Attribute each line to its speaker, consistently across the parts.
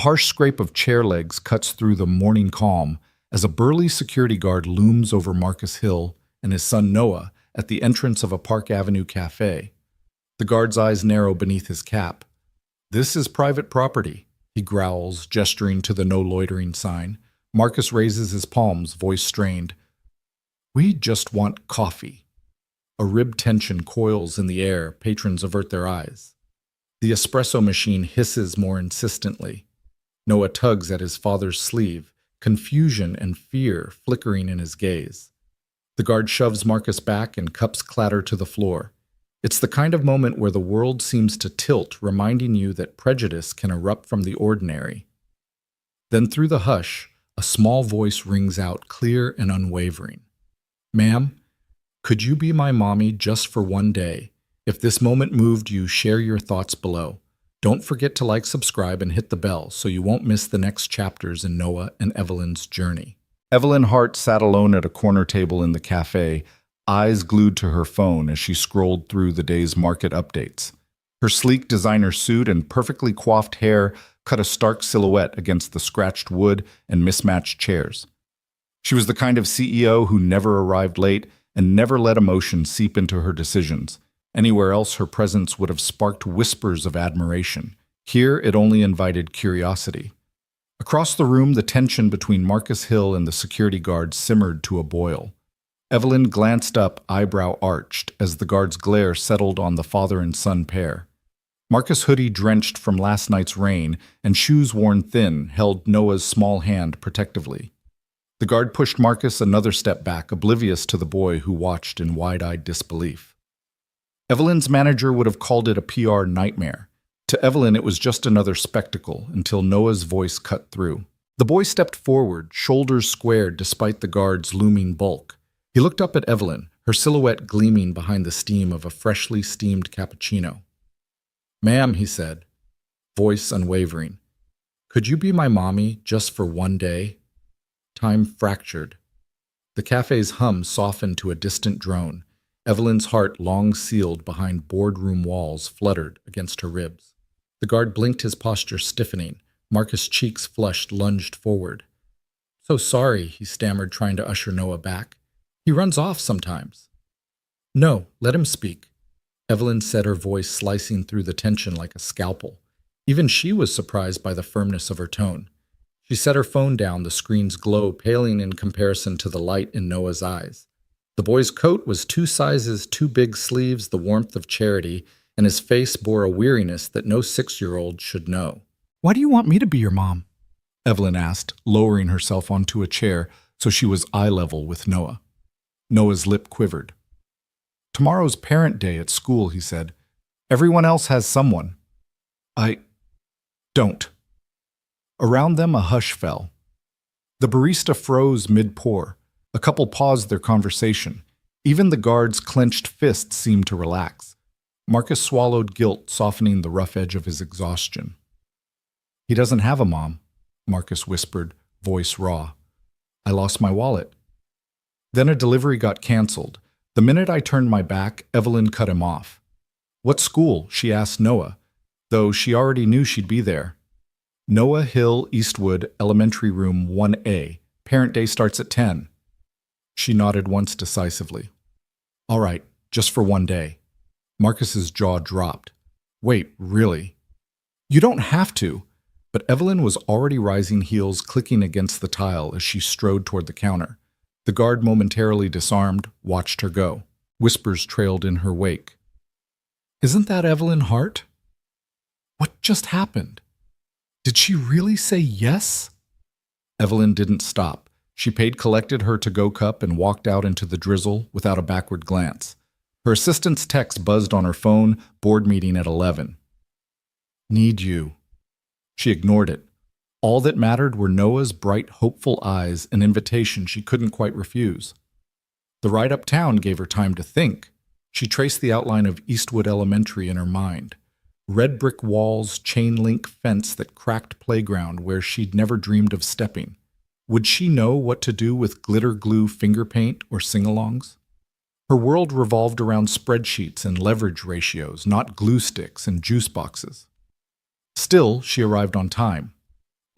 Speaker 1: harsh scrape of chair legs cuts through the morning calm as a burly security guard looms over Marcus Hill and his son Noah at the entrance of a Park Avenue cafe. The guard's eyes narrow beneath his cap. "This is private property," he growls, gesturing to the no loitering sign. Marcus raises his palms, voice strained. "We just want coffee." A rib tension coils in the air. Patrons avert their eyes. The espresso machine hisses more insistently. Noah tugs at his father's sleeve, confusion and fear flickering in his gaze. The guard shoves Marcus back and cups clatter to the floor. It's the kind of moment where the world seems to tilt, reminding you that prejudice can erupt from the ordinary. Then through the hush, a small voice rings out, clear and unwavering. "Ma'am, could you be my mommy just for one day? If this moment moved you, share your thoughts below. Don't forget to like, subscribe, and hit the bell so you won't miss the next chapters in Noah and Evelyn's journey." Evelyn Hart sat alone at a corner table in the cafe, eyes glued to her phone as she scrolled through the day's market updates. Her sleek designer suit and perfectly coiffed hair cut a stark silhouette against the scratched wood and mismatched chairs. She was the kind of CEO who never arrived late and never let emotion seep into her decisions. Anywhere else, her presence would have sparked whispers of admiration. Here, it only invited curiosity. Across the room, the tension between Marcus Hill and the security guard simmered to a boil. Evelyn glanced up, eyebrow arched, as the guard's glare settled on the father and son pair. Marcus' hoodie drenched from last night's rain and shoes worn thin held Noah's small hand protectively. The guard pushed Marcus another step back, oblivious to the boy who watched in wide-eyed disbelief. Evelyn's manager would have called it a PR nightmare. To Evelyn, it was just another spectacle until Noah's voice cut through. The boy stepped forward, shoulders squared despite the guard's looming bulk. He looked up at Evelyn, her silhouette gleaming behind the steam of a freshly steamed cappuccino. "Ma'am," he said, voice unwavering, "could you be my mommy just for one day?" Time fractured. The cafe's hum softened to a distant drone. Evelyn's heart, long sealed behind boardroom walls, fluttered against her ribs. The guard blinked, his posture stiffening. Marcus' cheeks flushed, lunged forward. "So sorry," he stammered, trying to usher Noah back. "He runs off sometimes." "No, let him speak," Evelyn said, her voice slicing through the tension like a scalpel. Even she was surprised by the firmness of her tone. She set her phone down, the screen's glow paling in comparison to the light in Noah's eyes. The boy's coat was 2 sizes too big sleeves, the warmth of charity, and his face bore a weariness that no 6-year-old should know. "Why do you want me to be your mom?" Evelyn asked, lowering herself onto a chair so she was eye level with Noah. Noah's lip quivered. "Tomorrow's parent day at school," he said. "Everyone else has someone. I don't." Around them a hush fell. The barista froze mid-pour. A couple paused their conversation. Even the guard's clenched fist seemed to relax. Marcus swallowed guilt, softening the rough edge of his exhaustion. "He doesn't have a mom," Marcus whispered, voice raw. "I lost my wallet." Then a delivery got canceled. The minute I turned my back, Evelyn cut him off. "What school?" she asked Noah, though she already knew she'd be there. "Noah Hill Eastwood, Elementary Room 1A. Parent day starts at 10. She nodded once decisively. "All right, just for one day." Marcus's jaw dropped. "Wait, really?" "You don't have to." But Evelyn was already rising, heels clicking against the tile as she strode toward the counter. The guard, momentarily disarmed, watched her go. Whispers trailed in her wake. "Isn't that Evelyn Hart?" What just happened? Did she really say yes? Evelyn didn't stop. She paid collected her to-go cup and walked out into the drizzle without a backward glance. Her assistant's text buzzed on her phone, board meeting at 11. "Need you." She ignored it. All that mattered were Noah's bright, hopeful eyes, an invitation she couldn't quite refuse. The ride uptown gave her time to think. She traced the outline of Eastwood Elementary in her mind. Red brick walls, chain-link fence, that cracked playground where she'd never dreamed of stepping. Would she know what to do with glitter glue finger paint or sing-alongs? Her world revolved around spreadsheets and leverage ratios, not glue sticks and juice boxes. Still, she arrived on time.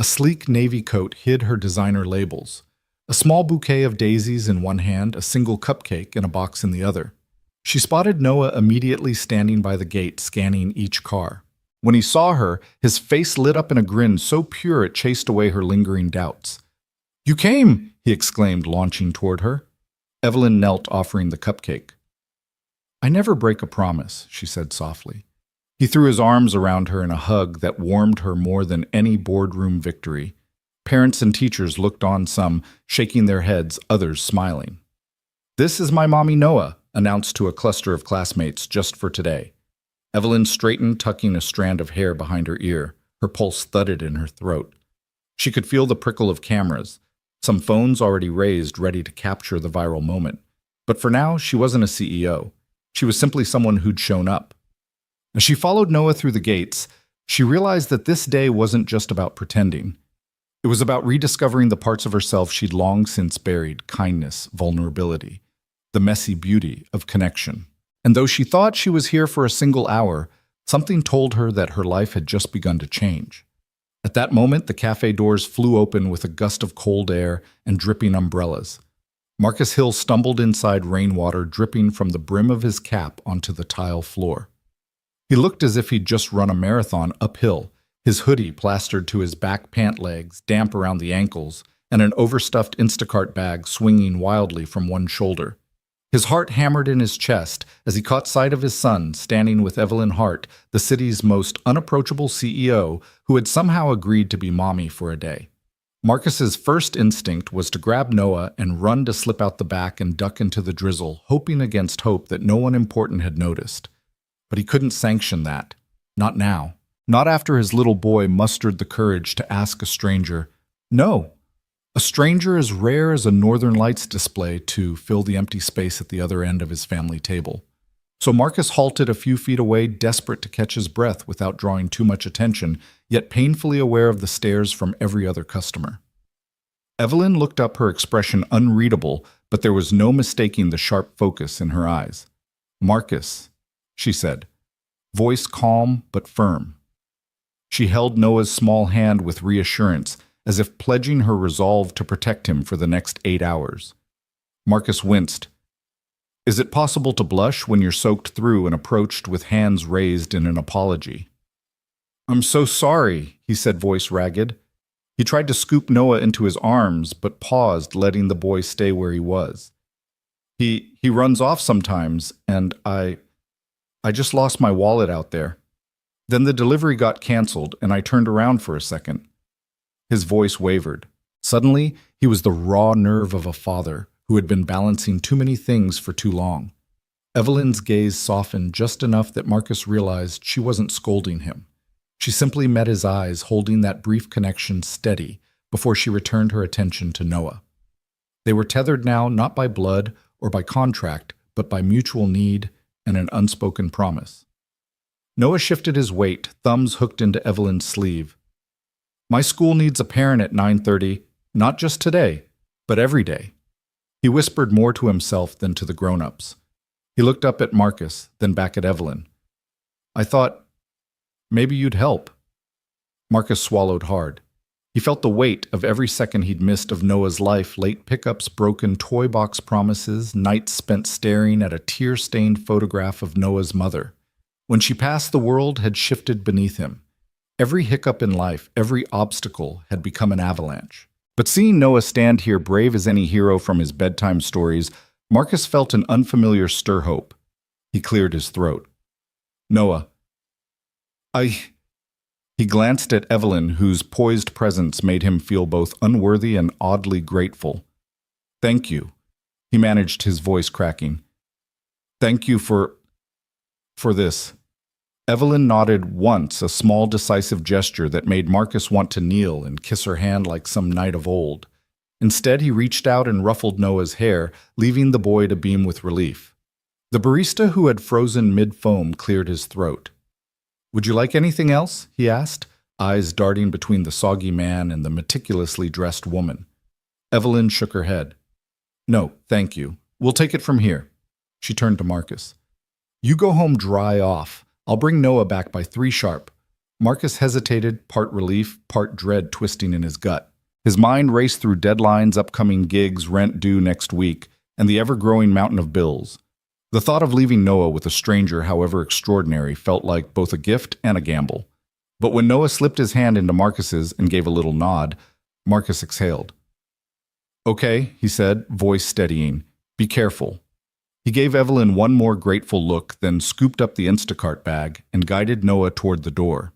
Speaker 1: A sleek navy coat hid her designer labels. A small bouquet of daisies in one hand, a single cupcake in a box in the other. She spotted Noah immediately standing by the gate, scanning each car. When he saw her, his face lit up in a grin so pure it chased away her lingering doubts. "You came!" he exclaimed, launching toward her. Evelyn knelt, offering the cupcake. "I never break a promise," she said softly. He threw his arms around her in a hug that warmed her more than any boardroom victory. Parents and teachers looked on, some shaking their heads, others smiling. "This is my mommy Noah," announced to a cluster of classmates just for today. Evelyn straightened, tucking a strand of hair behind her ear. Her pulse thudded in her throat. She could feel the prickle of cameras, some phones already raised, ready to capture the viral moment. But for now, she wasn't a CEO. She was simply someone who'd shown up. As she followed Noah through the gates, she realized that this day wasn't just about pretending. It was about rediscovering the parts of herself she'd long since buried: kindness, vulnerability, the messy beauty of connection. And though she thought she was here for a single hour, something told her that her life had just begun to change. At that moment, the cafe doors flew open with a gust of cold air and dripping umbrellas. Marcus Hill stumbled inside rainwater dripping from the brim of his cap onto the tile floor. He looked as if he'd just run a marathon uphill, his hoodie plastered to his back pant legs, damp around the ankles, and an overstuffed Instacart bag swinging wildly from one shoulder. His heart hammered in his chest as he caught sight of his son standing with Evelyn Hart, the city's most unapproachable CEO, who had somehow agreed to be mommy for a day. Marcus's first instinct was to grab Noah and run to slip out the back and duck into the drizzle, hoping against hope that no one important had noticed. But he couldn't sanction that. Not now. Not after his little boy mustered the courage to ask a stranger, "No." A stranger as rare as a Northern Lights display to fill the empty space at the other end of his family table. So Marcus halted a few feet away, desperate to catch his breath without drawing too much attention, yet painfully aware of the stares from every other customer. Evelyn looked up, her expression unreadable, but there was no mistaking the sharp focus in her eyes. "Marcus," she said, voice calm but firm. She held Noah's small hand with reassurance, as if pledging her resolve to protect him for the next 8 hours. Marcus winced. "Is it possible to blush when you're soaked through?" and approached with hands raised in an apology. "I'm so sorry," he said, voice ragged. He tried to scoop Noah into his arms, but paused, letting the boy stay where he was. He runs off sometimes, and I just lost my wallet out there. Then the delivery got canceled, and I turned around for a second." His voice wavered. Suddenly, he was the raw nerve of a father who had been balancing too many things for too long. Evelyn's gaze softened just enough that Marcus realized she wasn't scolding him. She simply met his eyes, holding that brief connection steady before she returned her attention to Noah. They were tethered now not by blood or by contract, but by mutual need and an unspoken promise. Noah shifted his weight, thumbs hooked into Evelyn's sleeve. "My school needs a parent at 9:30, not just today, but every day." He whispered more to himself than to the grown-ups. He looked up at Marcus, then back at Evelyn. "I thought maybe you'd help." Marcus swallowed hard. He felt the weight of every second he'd missed of Noah's life, late pickups, broken toy box promises, nights spent staring at a tear-stained photograph of Noah's mother. When she passed, the world had shifted beneath him. Every hiccup in life, every obstacle had become an avalanche. But seeing Noah stand here brave as any hero from his bedtime stories, Marcus felt an unfamiliar stir-hope. He cleared his throat. "Noah, He glanced at Evelyn, whose poised presence made him feel both unworthy and oddly grateful. "Thank you," he managed, his voice cracking. "Thank you for this." Evelyn nodded once, a small decisive gesture that made Marcus want to kneel and kiss her hand like some knight of old. Instead, he reached out and ruffled Noah's hair, leaving the boy to beam with relief. The barista, who had frozen mid-foam, cleared his throat. "Would you like anything else?" he asked, eyes darting between the soggy man and the meticulously dressed woman. Evelyn shook her head. "No, thank you. We'll take it from here." She turned to Marcus. "You go home dry off. I'll bring Noah back by 3 sharp. Marcus hesitated, part relief, part dread twisting in his gut. His mind raced through deadlines, upcoming gigs, rent due next week, and the ever-growing mountain of bills. The thought of leaving Noah with a stranger, however extraordinary, felt like both a gift and a gamble. But when Noah slipped his hand into Marcus's and gave a little nod, Marcus exhaled. "Okay," he said, voice steadying. "Be careful." He gave Evelyn one more grateful look, then scooped up the Instacart bag and guided Noah toward the door.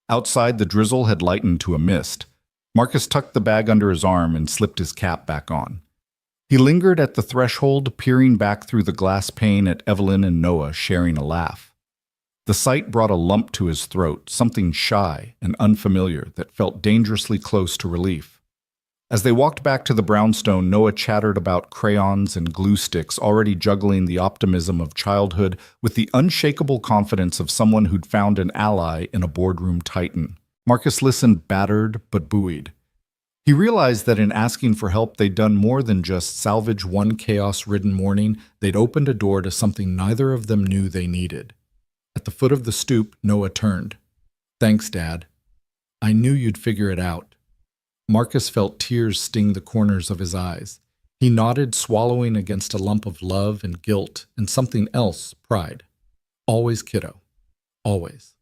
Speaker 1: Outside, the drizzle had lightened to a mist. Marcus tucked the bag under his arm and slipped his cap back on. He lingered at the threshold, peering back through the glass pane at Evelyn and Noah sharing a laugh. The sight brought a lump to his throat, something shy and unfamiliar that felt dangerously close to relief. As they walked back to the brownstone, Noah chattered about crayons and glue sticks, already juggling the optimism of childhood with the unshakable confidence of someone who'd found an ally in a boardroom titan. Marcus listened, battered but buoyed. He realized that in asking for help, they'd done more than just salvage one chaos-ridden morning. They'd opened a door to something neither of them knew they needed. At the foot of the stoop, Noah turned. "Thanks, Dad. I knew you'd figure it out." Marcus felt tears sting the corners of his eyes. He nodded, swallowing against a lump of love and guilt and something else, pride. Always, kiddo. Always.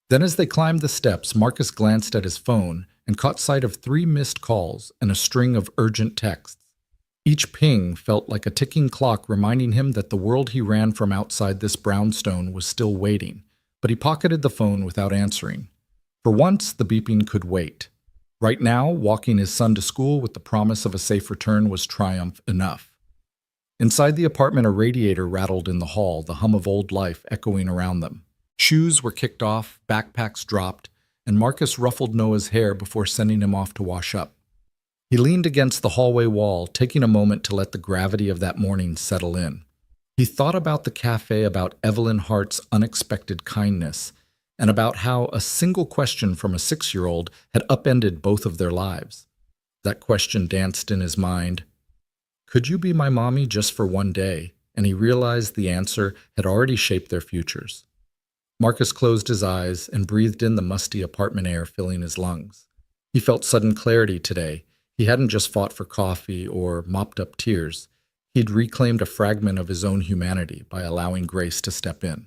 Speaker 1: Then as they climbed the steps, Marcus glanced at his phone and caught sight of 3 missed calls and a string of urgent texts. Each ping felt like a ticking clock reminding him that the world he ran from outside this brownstone was still waiting, but he pocketed the phone without answering. For once, the beeping could wait. Right now, walking his son to school with the promise of a safe return was triumph enough. Inside the apartment, a radiator rattled in the hall, the hum of old life echoing around them. Shoes were kicked off, backpacks dropped, and Marcus ruffled Noah's hair before sending him off to wash up. He leaned against the hallway wall, taking a moment to let the gravity of that morning settle in. He thought about the cafe, about Evelyn Hart's unexpected kindness, and about how a single question from a 6-year-old had upended both of their lives. That question danced in his mind. Could you be my mommy just for one day? And he realized the answer had already shaped their futures. Marcus closed his eyes and breathed in the musty apartment air filling his lungs. He felt sudden clarity today. He hadn't just fought for coffee or mopped up tears. He'd reclaimed a fragment of his own humanity by allowing grace to step in.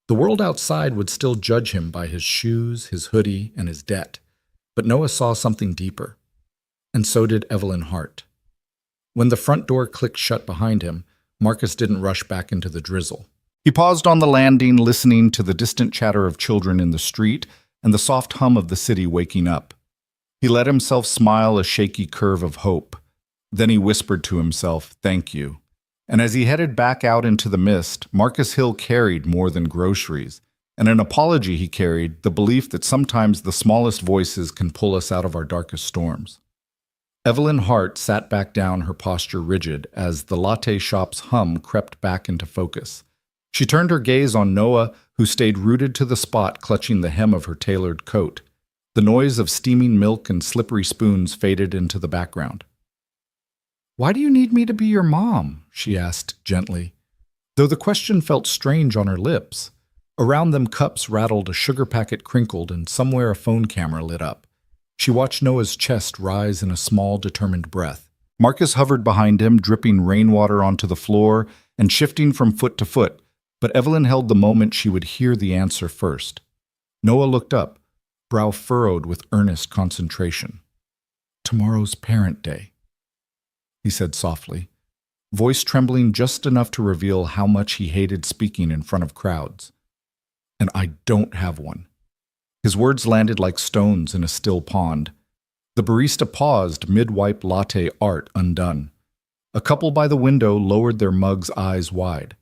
Speaker 1: The world outside would still judge him by his shoes, his hoodie, and his debt. But Noah saw something deeper. And so did Evelyn Hart. When the front door clicked shut behind him, Marcus didn't rush back into the drizzle. He paused on the landing, listening to the distant chatter of children in the street and the soft hum of the city waking up. He let himself smile a shaky curve of hope. Then he whispered to himself, "Thank you." And as he headed back out into the mist, Marcus Hill carried more than groceries. And an apology he carried, the belief that sometimes the smallest voices can pull us out of our darkest storms. Evelyn Hart sat back down, her posture rigid, as the latte shop's hum crept back into focus. She turned her gaze on Noah, who stayed rooted to the spot, clutching the hem of her tailored coat. The noise of steaming milk and slippery spoons faded into the background. "Why do you need me to be your mom?" she asked gently, though the question felt strange on her lips. Around them, cups rattled, a sugar packet crinkled, and somewhere a phone camera lit up. She watched Noah's chest rise in a small, determined breath. Marcus hovered behind him, dripping rainwater onto the floor and shifting from foot to foot, but Evelyn held the moment she would hear the answer first. Noah looked up, brow furrowed with earnest concentration. "Tomorrow's Parent Day," he said softly, voice trembling just enough to reveal how much he hated speaking in front of crowds. "And I don't have one." His words landed like stones in a still pond. The barista paused, mid-wipe latte art undone. A couple by the window lowered their mugs, eyes wide.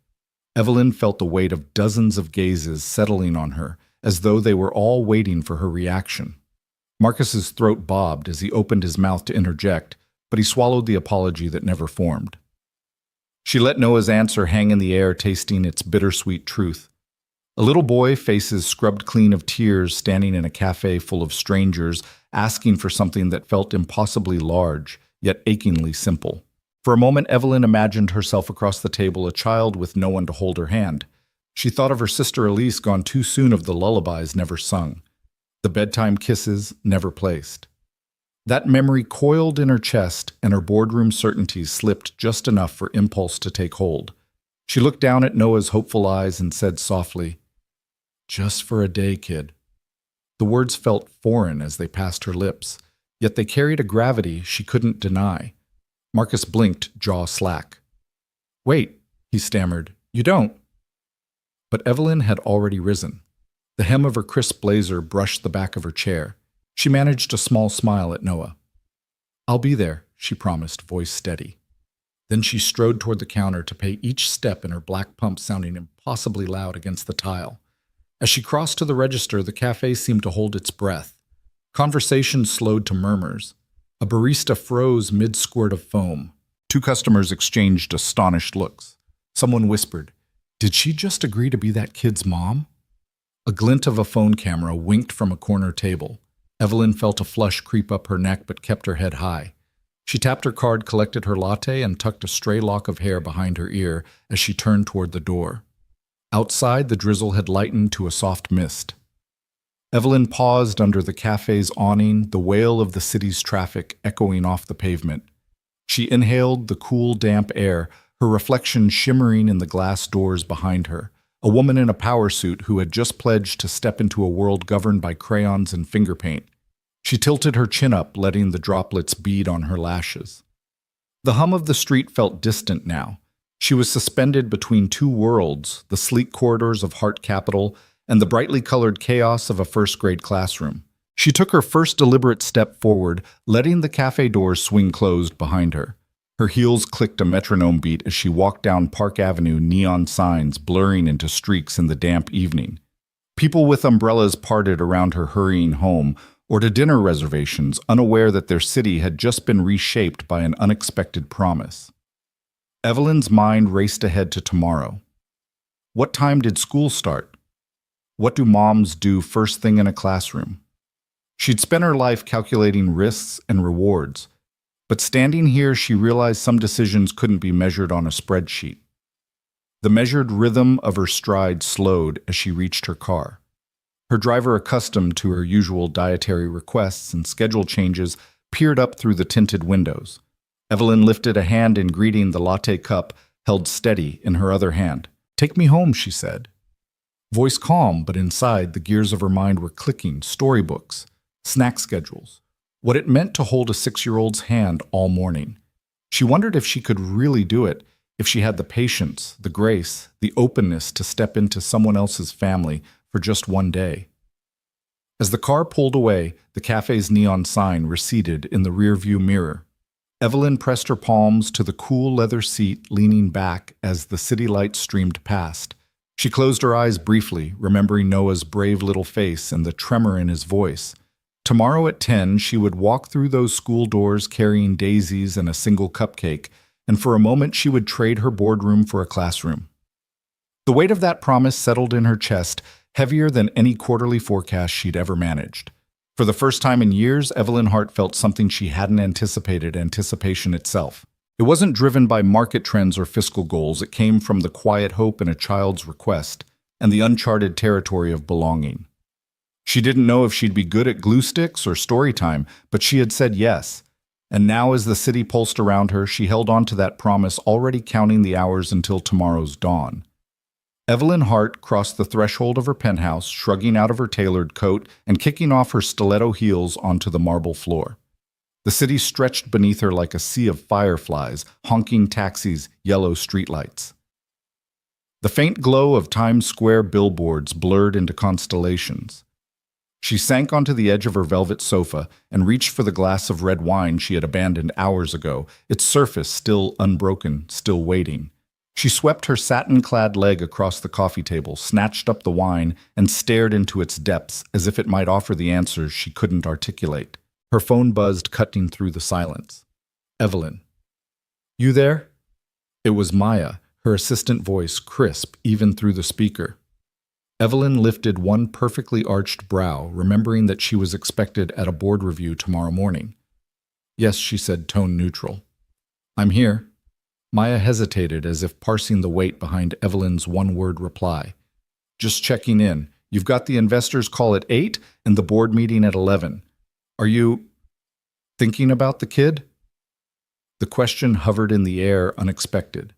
Speaker 1: Evelyn felt the weight of dozens of gazes settling on her, as though they were all waiting for her reaction. Marcus's throat bobbed as he opened his mouth to interject, but he swallowed the apology that never formed. She let Noah's answer hang in the air, tasting its bittersweet truth. A little boy, faces scrubbed clean of tears, standing in a cafe full of strangers, asking for something that felt impossibly large, yet achingly simple. For a moment, Evelyn imagined herself across the table, a child with no one to hold her hand. She thought of her sister Elise, gone too soon, of the lullabies never sung. The bedtime kisses never placed. That memory coiled in her chest, and her boardroom certainty slipped just enough for impulse to take hold. She looked down at Noah's hopeful eyes and said softly, "Just for a day, kid." The words felt foreign as they passed her lips, yet they carried a gravity she couldn't deny. Marcus blinked, jaw slack. "Wait," he stammered, "you don't." But Evelyn had already risen. The hem of her crisp blazer brushed the back of her chair. She managed a small smile at Noah. "I'll be there," she promised, voice steady. Then she strode toward the counter to pay each step in her black pump sounding impossibly loud against the tile. As she crossed to the register, the cafe seemed to hold its breath. Conversation slowed to murmurs. A barista froze mid-squirt of foam. Two customers exchanged astonished looks. Someone whispered, "Did she just agree to be that kid's mom?" A glint of a phone camera winked from a corner table. Evelyn felt a flush creep up her neck but kept her head high. She tapped her card, collected her latte, and tucked a stray lock of hair behind her ear as she turned toward the door. Outside, the drizzle had lightened to a soft mist. Evelyn paused under the cafe's awning, the wail of the city's traffic echoing off the pavement. She inhaled the cool, damp air, her reflection shimmering in the glass doors behind her, a woman in a power suit who had just pledged to step into a world governed by crayons and finger paint. She tilted her chin up, letting the droplets bead on her lashes. The hum of the street felt distant now. She was suspended between two worlds, the sleek corridors of Hart Capital and the brightly colored chaos of a first-grade classroom. She took her first deliberate step forward, letting the cafe doors swing closed behind her. Her heels clicked a metronome beat as she walked down Park Avenue, neon signs blurring into streaks in the damp evening. People with umbrellas parted around her hurrying home, or to dinner reservations, unaware that their city had just been reshaped by an unexpected promise. Evelyn's mind raced ahead to tomorrow. What time did school start? What do moms do first thing in a classroom? She'd spent her life calculating risks and rewards, but standing here she realized some decisions couldn't be measured on a spreadsheet. The measured rhythm of her stride slowed as she reached her car. Her driver, accustomed to her usual dietary requests and schedule changes, peered up through the tinted windows. Evelyn lifted a hand in greeting, the latte cup held steady in her other hand. "Take me home," she said. Voice calm, but inside, the gears of her mind were clicking, storybooks, snack schedules, what it meant to hold a 6-year-old's hand all morning. She wondered if she could really do it, if she had the patience, the grace, the openness to step into someone else's family for just one day. As the car pulled away, the cafe's neon sign receded in the rearview mirror. Evelyn pressed her palms to the cool leather seat, leaning back as the city lights streamed past. She closed her eyes briefly, remembering Noah's brave little face and the tremor in his voice. Tomorrow at 10, she would walk through those school doors carrying daisies and a single cupcake, and for a moment she would trade her boardroom for a classroom. The weight of that promise settled in her chest, heavier than any quarterly forecast she'd ever managed. For the first time in years, Evelyn Hart felt something she hadn't anticipated, anticipation itself. It wasn't driven by market trends or fiscal goals. It came from the quiet hope in a child's request and the uncharted territory of belonging. She didn't know if she'd be good at glue sticks or story time, but she had said yes. And now, as the city pulsed around her, she held on to that promise, already counting the hours until tomorrow's dawn. Evelyn Hart crossed the threshold of her penthouse, shrugging out of her tailored coat and kicking off her stiletto heels onto the marble floor. The city stretched beneath her like a sea of fireflies, honking taxis, yellow streetlights. The faint glow of Times Square billboards blurred into constellations. She sank onto the edge of her velvet sofa and reached for the glass of red wine she had abandoned hours ago, its surface still unbroken, still waiting. She swept her satin-clad leg across the coffee table, snatched up the wine, and stared into its depths as if it might offer the answers she couldn't articulate. Her phone buzzed, cutting through the silence. "Evelyn." "You there?" It was Maya, her assistant voice crisp even through the speaker. Evelyn lifted one perfectly arched brow, remembering that she was expected at a board review tomorrow morning. "Yes," she said, tone neutral. "I'm here." Maya hesitated, as if parsing the weight behind Evelyn's one-word reply. "Just checking in. You've got the investors' call at 8 and the board meeting at 11. Are you thinking about the kid?" The question hovered in the air, unexpected.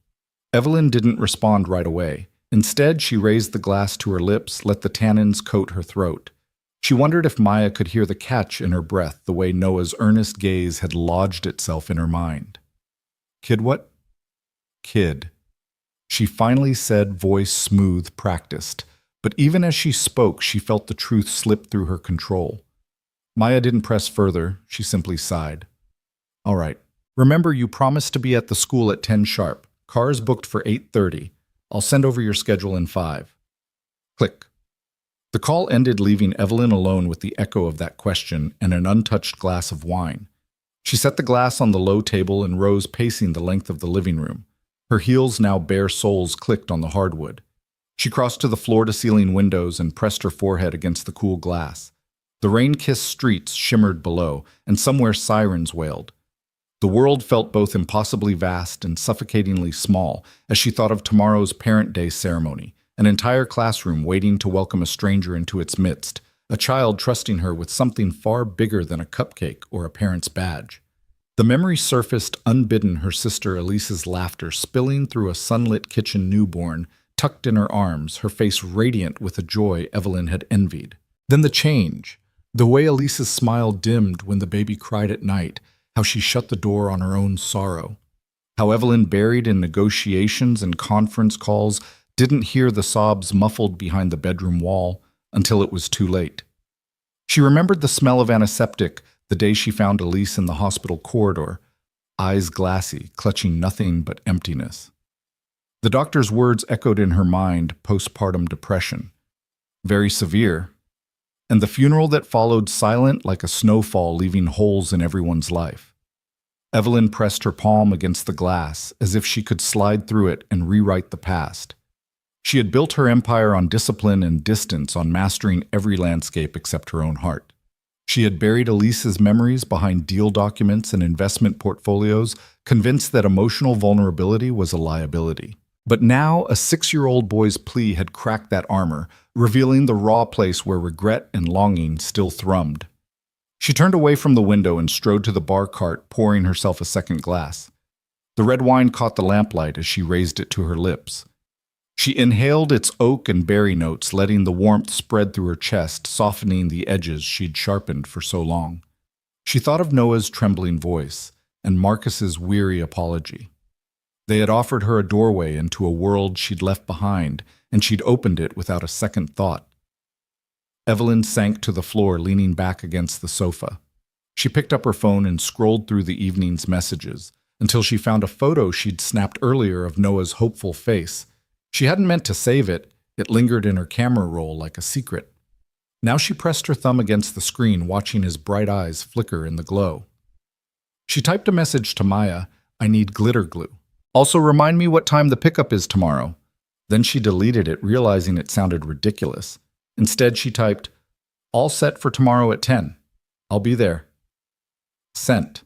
Speaker 1: Evelyn didn't respond right away. Instead, she raised the glass to her lips, let the tannins coat her throat. She wondered if Maya could hear the catch in her breath the way Noah's earnest gaze had lodged itself in her mind. "Kid what?" "Kid," she finally said, voice smooth, practiced. But even as she spoke, she felt the truth slip through her control. Maya didn't press further. She simply sighed. "All right. Remember, you promised to be at the school at 10 sharp. Car's booked for 8:30. I'll send over your schedule in 5. Click. The call ended, leaving Evelyn alone with the echo of that question and an untouched glass of wine. She set the glass on the low table and rose, pacing the length of the living room. Her heels, now bare soles, clicked on the hardwood. She crossed to the floor-to-ceiling windows and pressed her forehead against the cool glass. The rain-kissed streets shimmered below, and somewhere sirens wailed. The world felt both impossibly vast and suffocatingly small as she thought of tomorrow's Parent Day ceremony, an entire classroom waiting to welcome a stranger into its midst, a child trusting her with something far bigger than a cupcake or a parent's badge. The memory surfaced unbidden, her sister Elise's laughter spilling through a sunlit kitchen newborn, tucked in her arms, her face radiant with a joy Evelyn had envied. Then the change, the way Elise's smile dimmed when the baby cried at night, how she shut the door on her own sorrow. How Evelyn, buried in negotiations and conference calls, didn't hear the sobs muffled behind the bedroom wall until it was too late. She remembered the smell of antiseptic the day she found Elise in the hospital corridor, eyes glassy, clutching nothing but emptiness. The doctor's words echoed in her mind, postpartum depression. Very severe. And the funeral that followed, silent like a snowfall, leaving holes in everyone's life. Evelyn pressed her palm against the glass, as if she could slide through it and rewrite the past. She had built her empire on discipline and distance, on mastering every landscape except her own heart. She had buried Elise's memories behind deal documents and investment portfolios, convinced that emotional vulnerability was a liability. But now a 6-year-old boy's plea had cracked that armor, revealing the raw place where regret and longing still thrummed. She turned away from the window and strode to the bar cart, pouring herself a second glass. The red wine caught the lamplight as she raised it to her lips. She inhaled its oak and berry notes, letting the warmth spread through her chest, softening the edges she'd sharpened for so long. She thought of Noah's trembling voice and Marcus's weary apology. They had offered her a doorway into a world she'd left behind, and she'd opened it without a second thought. Evelyn sank to the floor, leaning back against the sofa. She picked up her phone and scrolled through the evening's messages until she found a photo she'd snapped earlier of Noah's hopeful face. She hadn't meant to save it. It lingered in her camera roll like a secret. Now she pressed her thumb against the screen, watching his bright eyes flicker in the glow. She typed a message to Maya, "I need glitter glue. Also remind me what time the pickup is tomorrow." Then she deleted it, realizing it sounded ridiculous. Instead, she typed, "All set for tomorrow at 10. I'll be there." Sent.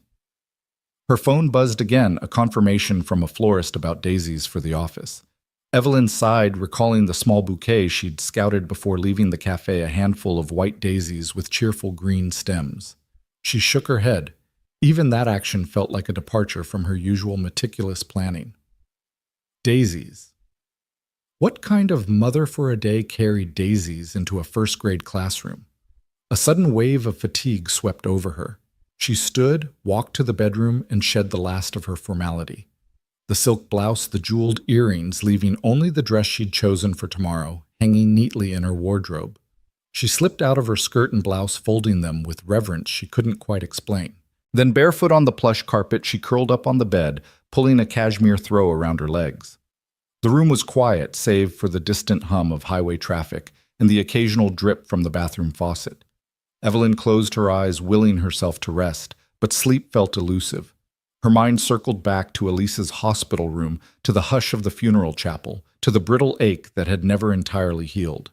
Speaker 1: Her phone buzzed again, a confirmation from a florist about daisies for the office. Evelyn sighed, recalling the small bouquet she'd scouted before leaving the cafe, a handful of white daisies with cheerful green stems. She shook her head. Even that action felt like a departure from her usual meticulous planning. Daisies. What kind of mother for a day carried daisies into a first-grade classroom? A sudden wave of fatigue swept over her. She stood, walked to the bedroom, and shed the last of her formality. The silk blouse, the jeweled earrings, leaving only the dress she'd chosen for tomorrow, hanging neatly in her wardrobe. She slipped out of her skirt and blouse, folding them with reverence she couldn't quite explain. Then, barefoot on the plush carpet, she curled up on the bed, pulling a cashmere throw around her legs. The room was quiet, save for the distant hum of highway traffic and the occasional drip from the bathroom faucet. Evelyn closed her eyes, willing herself to rest, but sleep felt elusive. Her mind circled back to Elise's hospital room, to the hush of the funeral chapel, to the brittle ache that had never entirely healed.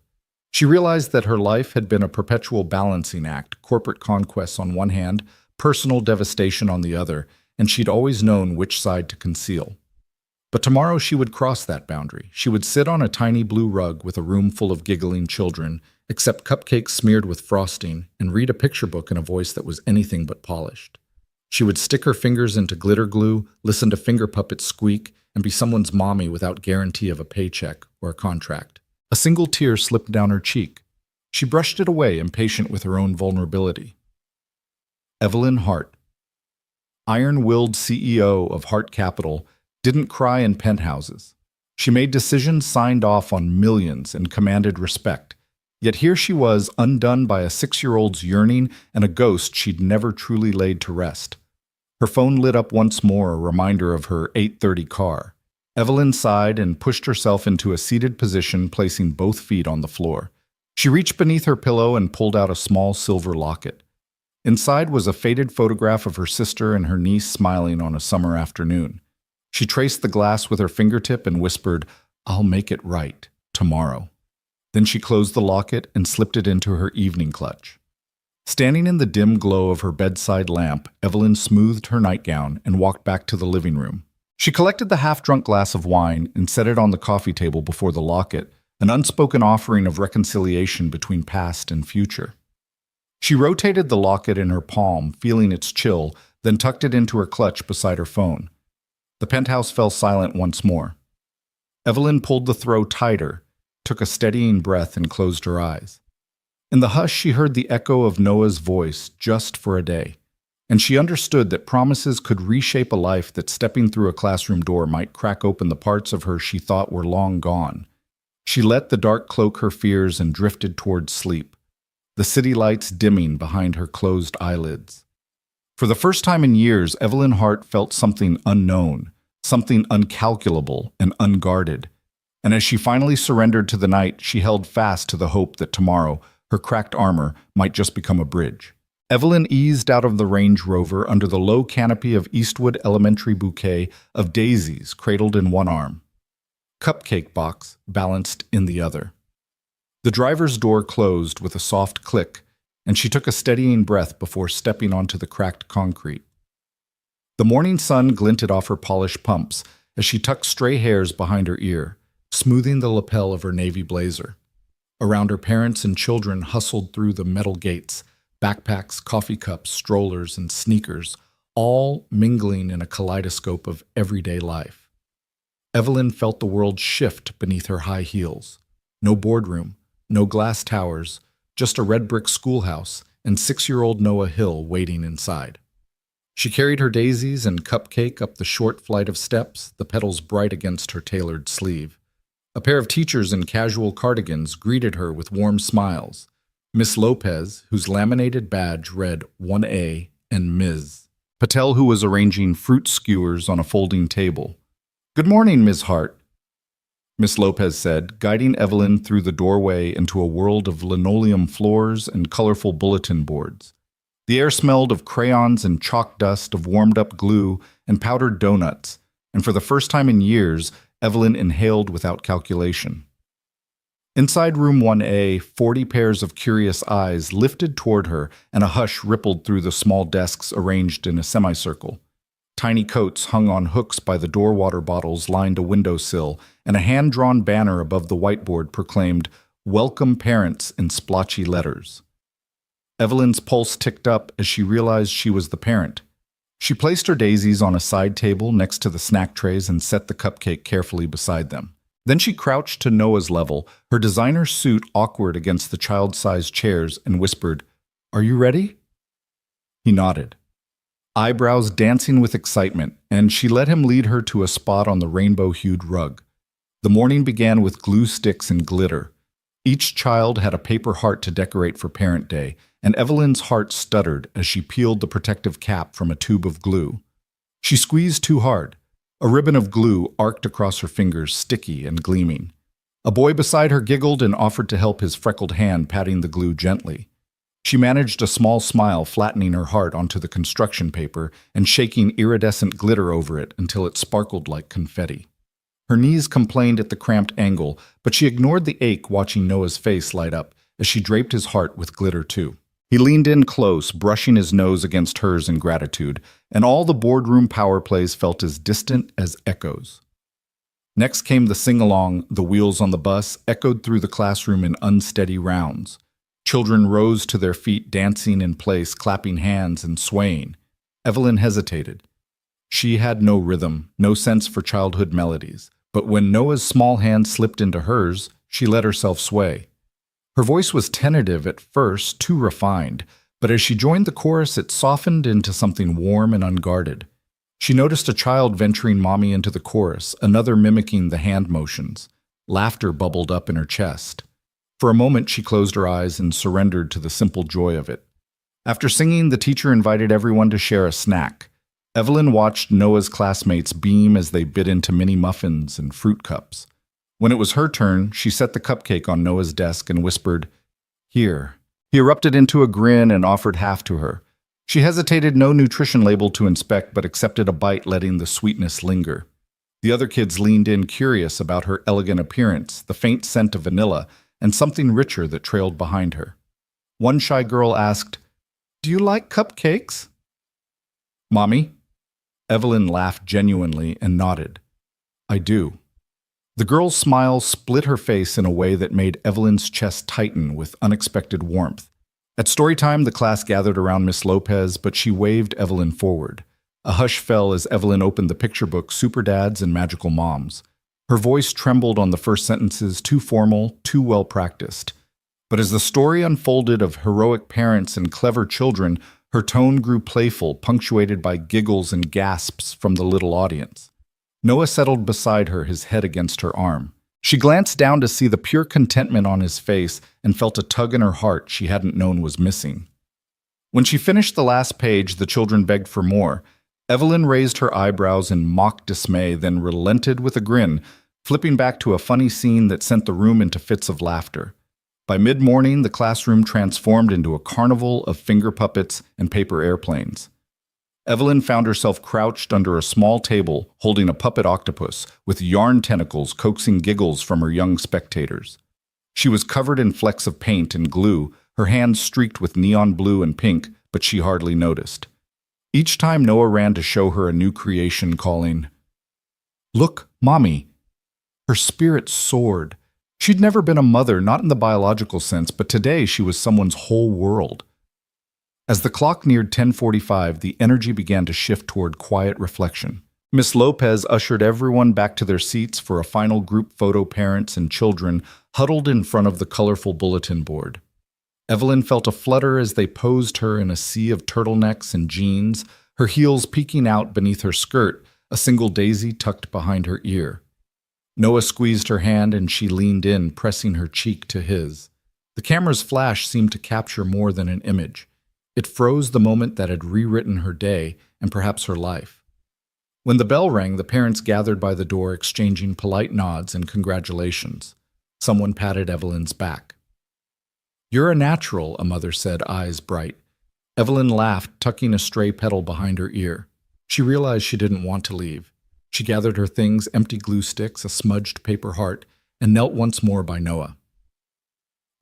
Speaker 1: She realized that her life had been a perpetual balancing act, corporate conquests on one hand, personal devastation on the other, and she'd always known which side to conceal. But tomorrow she would cross that boundary. She would sit on a tiny blue rug with a room full of giggling children accept cupcakes smeared with frosting, and read a picture book in a voice that was anything but polished. She would stick her fingers into glitter glue, listen to finger puppets squeak, and be someone's mommy without guarantee of a paycheck or a contract. A single tear slipped down her cheek. She brushed it away, impatient with her own vulnerability. Evelyn Hart, iron-willed CEO of Hart Capital, didn't cry in penthouses. She made decisions signed off on millions and commanded respect. Yet here she was, undone by a 6-year-old's yearning and a ghost she'd never truly laid to rest. Her phone lit up once more, a reminder of her 8:30 car. Evelyn sighed and pushed herself into a seated position, placing both feet on the floor. She reached beneath her pillow and pulled out a small silver locket. Inside was a faded photograph of her sister and her niece smiling on a summer afternoon. She traced the glass with her fingertip and whispered, "I'll make it right, tomorrow." Then she closed the locket and slipped it into her evening clutch. Standing in the dim glow of her bedside lamp, Evelyn smoothed her nightgown and walked back to the living room. She collected the half-drunk glass of wine and set it on the coffee table before the locket, an unspoken offering of reconciliation between past and future. She rotated the locket in her palm, feeling its chill, then tucked it into her clutch beside her phone. The penthouse fell silent once more. Evelyn pulled the throw tighter, took a steadying breath, and closed her eyes. In the hush, she heard the echo of Noah's voice, just for a day, and she understood that promises could reshape a life, that stepping through a classroom door might crack open the parts of her she thought were long gone. She let the dark cloak her fears and drifted towards sleep, the city lights dimming behind her closed eyelids. For the first time in years, Evelyn Hart felt something unknown, something uncalculable and unguarded. And as she finally surrendered to the night, she held fast to the hope that tomorrow, her cracked armor might just become a bridge. Evelyn eased out of the Range Rover under the low canopy of Eastwood Elementary bouquet of daisies cradled in one arm, cupcake box balanced in the other. The driver's door closed with a soft click, and she took a steadying breath before stepping onto the cracked concrete. The morning sun glinted off her polished pumps as she tucked stray hairs behind her ear, smoothing the lapel of her navy blazer. Around her, parents and children hustled through the metal gates, backpacks, coffee cups, strollers, and sneakers, all mingling in a kaleidoscope of everyday life. Evelyn felt the world shift beneath her high heels. No boardroom, no glass towers, just a red brick schoolhouse and 6-year-old Noah Hill waiting inside. She carried her daisies and cupcake up the short flight of steps, the petals bright against her tailored sleeve. A pair of teachers in casual cardigans greeted her with warm smiles. Miss Lopez, whose laminated badge read 1A, and Ms. Patel, who was arranging fruit skewers on a folding table. "Good morning, Ms. Hart," Miss Lopez said, guiding Evelyn through the doorway into a world of linoleum floors and colorful bulletin boards. The air smelled of crayons and chalk dust, of warmed-up glue and powdered donuts, and for the first time in years, Evelyn inhaled without calculation. Inside room 1A, 40 pairs of curious eyes lifted toward her, and a hush rippled through the small desks arranged in a semicircle. Tiny coats hung on hooks by the door water bottles lined a windowsill, and a hand-drawn banner above the whiteboard proclaimed, "Welcome Parents," in splotchy letters. Evelyn's pulse ticked up as she realized she was the parent. She placed her daisies on a side table next to the snack trays and set the cupcake carefully beside them. Then she crouched to Noah's level, her designer suit awkward against the child-sized chairs, and whispered, "Are you ready?" He nodded, eyebrows dancing with excitement, and she let him lead her to a spot on the rainbow-hued rug. The morning began with glue sticks and glitter. Each child had a paper heart to decorate for Parent Day, and Evelyn's heart stuttered as she peeled the protective cap from a tube of glue. She squeezed too hard. A ribbon of glue arced across her fingers, sticky and gleaming. A boy beside her giggled and offered to help, his freckled hand patting the glue gently. She managed a small smile, flattening her heart onto the construction paper and shaking iridescent glitter over it until it sparkled like confetti. Her knees complained at the cramped angle, but she ignored the ache watching Noah's face light up as she draped his heart with glitter too. He leaned in close, brushing his nose against hers in gratitude, and all the boardroom power plays felt as distant as echoes. Next came the sing-along, The Wheels on the Bus, echoed through the classroom in unsteady rounds. Children rose to their feet, dancing in place, clapping hands and swaying. Evelyn hesitated. She had no rhythm, no sense for childhood melodies, but when Noah's small hand slipped into hers, she let herself sway. Her voice was tentative at first, too refined, but as she joined the chorus, it softened into something warm and unguarded. She noticed a child venturing mommy into the chorus, another mimicking the hand motions. Laughter bubbled up in her chest. For a moment, she closed her eyes and surrendered to the simple joy of it. After singing, the teacher invited everyone to share a snack. Evelyn watched Noah's classmates beam as they bit into mini muffins and fruit cups. When it was her turn, she set the cupcake on Noah's desk and whispered, "Here." He erupted into a grin and offered half to her. She hesitated, no nutrition label to inspect, but accepted a bite, letting the sweetness linger. The other kids leaned in, curious about her elegant appearance, the faint scent of vanilla, and something richer that trailed behind her. One shy girl asked, "Do you like cupcakes?" "Mommy?" Evelyn laughed genuinely and nodded. "I do." The girl's smile split her face in a way that made Evelyn's chest tighten with unexpected warmth. At story time, the class gathered around Miss Lopez, but she waved Evelyn forward. A hush fell as Evelyn opened the picture book Super Dads and Magical Moms. Her voice trembled on the first sentences, too formal, too well practiced. But as the story unfolded of heroic parents and clever children, her tone grew playful, punctuated by giggles and gasps from the little audience. Noah settled beside her, his head against her arm. She glanced down to see the pure contentment on his face and felt a tug in her heart she hadn't known was missing. When she finished the last page, the children begged for more. Evelyn raised her eyebrows in mock dismay, then relented with a grin, flipping back to a funny scene that sent the room into fits of laughter. By mid-morning, the classroom transformed into a carnival of finger puppets and paper airplanes. Evelyn found herself crouched under a small table, holding a puppet octopus, with yarn tentacles coaxing giggles from her young spectators. She was covered in flecks of paint and glue, her hands streaked with neon blue and pink, but she hardly noticed. Each time Noah ran to show her a new creation, calling, "Look, Mommy!" Her spirit soared. She'd never been a mother, not in the biological sense, but today she was someone's whole world. As the clock neared 10:45, the energy began to shift toward quiet reflection. Miss Lopez ushered everyone back to their seats for a final group photo, parents and children huddled in front of the colorful bulletin board. Evelyn felt a flutter as they posed her in a sea of turtlenecks and jeans, her heels peeking out beneath her skirt, a single daisy tucked behind her ear. Noah squeezed her hand and she leaned in, pressing her cheek to his. The camera's flash seemed to capture more than an image. It froze the moment that had rewritten her day and perhaps her life. When the bell rang, the parents gathered by the door, exchanging polite nods and congratulations. Someone patted Evelyn's back. "You're a natural," a mother said, eyes bright. Evelyn laughed, tucking a stray petal behind her ear. She realized she didn't want to leave. She gathered her things, empty glue sticks, a smudged paper heart, and knelt once more by Noah.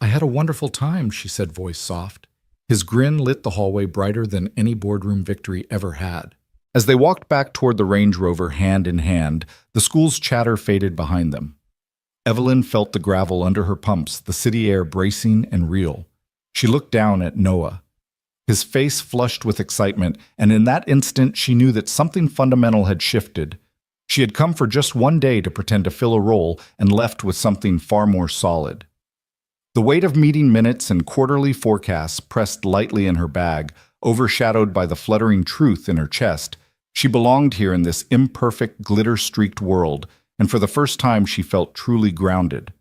Speaker 1: "I had a wonderful time," she said, voice soft. His grin lit the hallway brighter than any boardroom victory ever had. As they walked back toward the Range Rover hand in hand, the school's chatter faded behind them. Evelyn felt the gravel under her pumps, the city air bracing and real. She looked down at Noah. His face flushed with excitement, and in that instant she knew that something fundamental had shifted. She had come for just one day to pretend to fill a role and left with something far more solid. The weight of meeting minutes and quarterly forecasts pressed lightly in her bag, overshadowed by the fluttering truth in her chest. She belonged here in this imperfect, glitter-streaked world, and for the first time she felt truly grounded.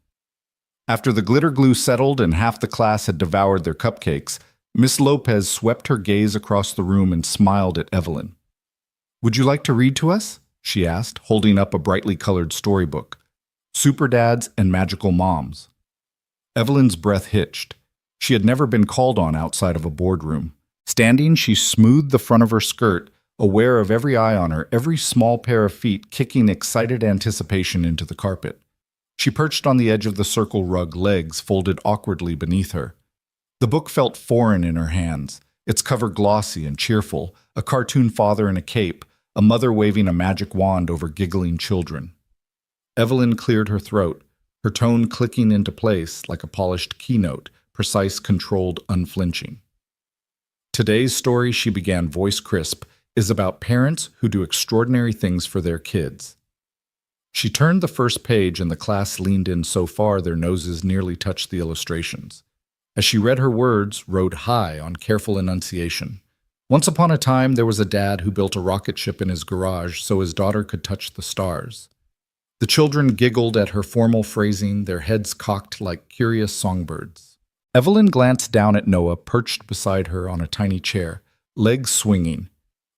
Speaker 1: After the glitter glue settled and half the class had devoured their cupcakes, Miss Lopez swept her gaze across the room and smiled at Evelyn. "Would you like to read to us?" she asked, holding up a brightly colored storybook. Super Dads and Magical Moms. Evelyn's breath hitched. She had never been called on outside of a boardroom. Standing, she smoothed the front of her skirt, aware of every eye on her, every small pair of feet kicking excited anticipation into the carpet. She perched on the edge of the circle rug, legs folded awkwardly beneath her. The book felt foreign in her hands, its cover glossy and cheerful, a cartoon father in a cape, a mother waving a magic wand over giggling children. Evelyn cleared her throat, her tone clicking into place like a polished keynote, precise, controlled, unflinching. Today's story, she began voice crisp, is about parents who do extraordinary things for their kids. She turned the first page and the class leaned in so far their noses nearly touched the illustrations. As she read her words, rode high on careful enunciation. Once upon a time, there was a dad who built a rocket ship in his garage so his daughter could touch the stars. The children giggled at her formal phrasing, their heads cocked like curious songbirds. Evelyn glanced down at Noah, perched beside her on a tiny chair, legs swinging.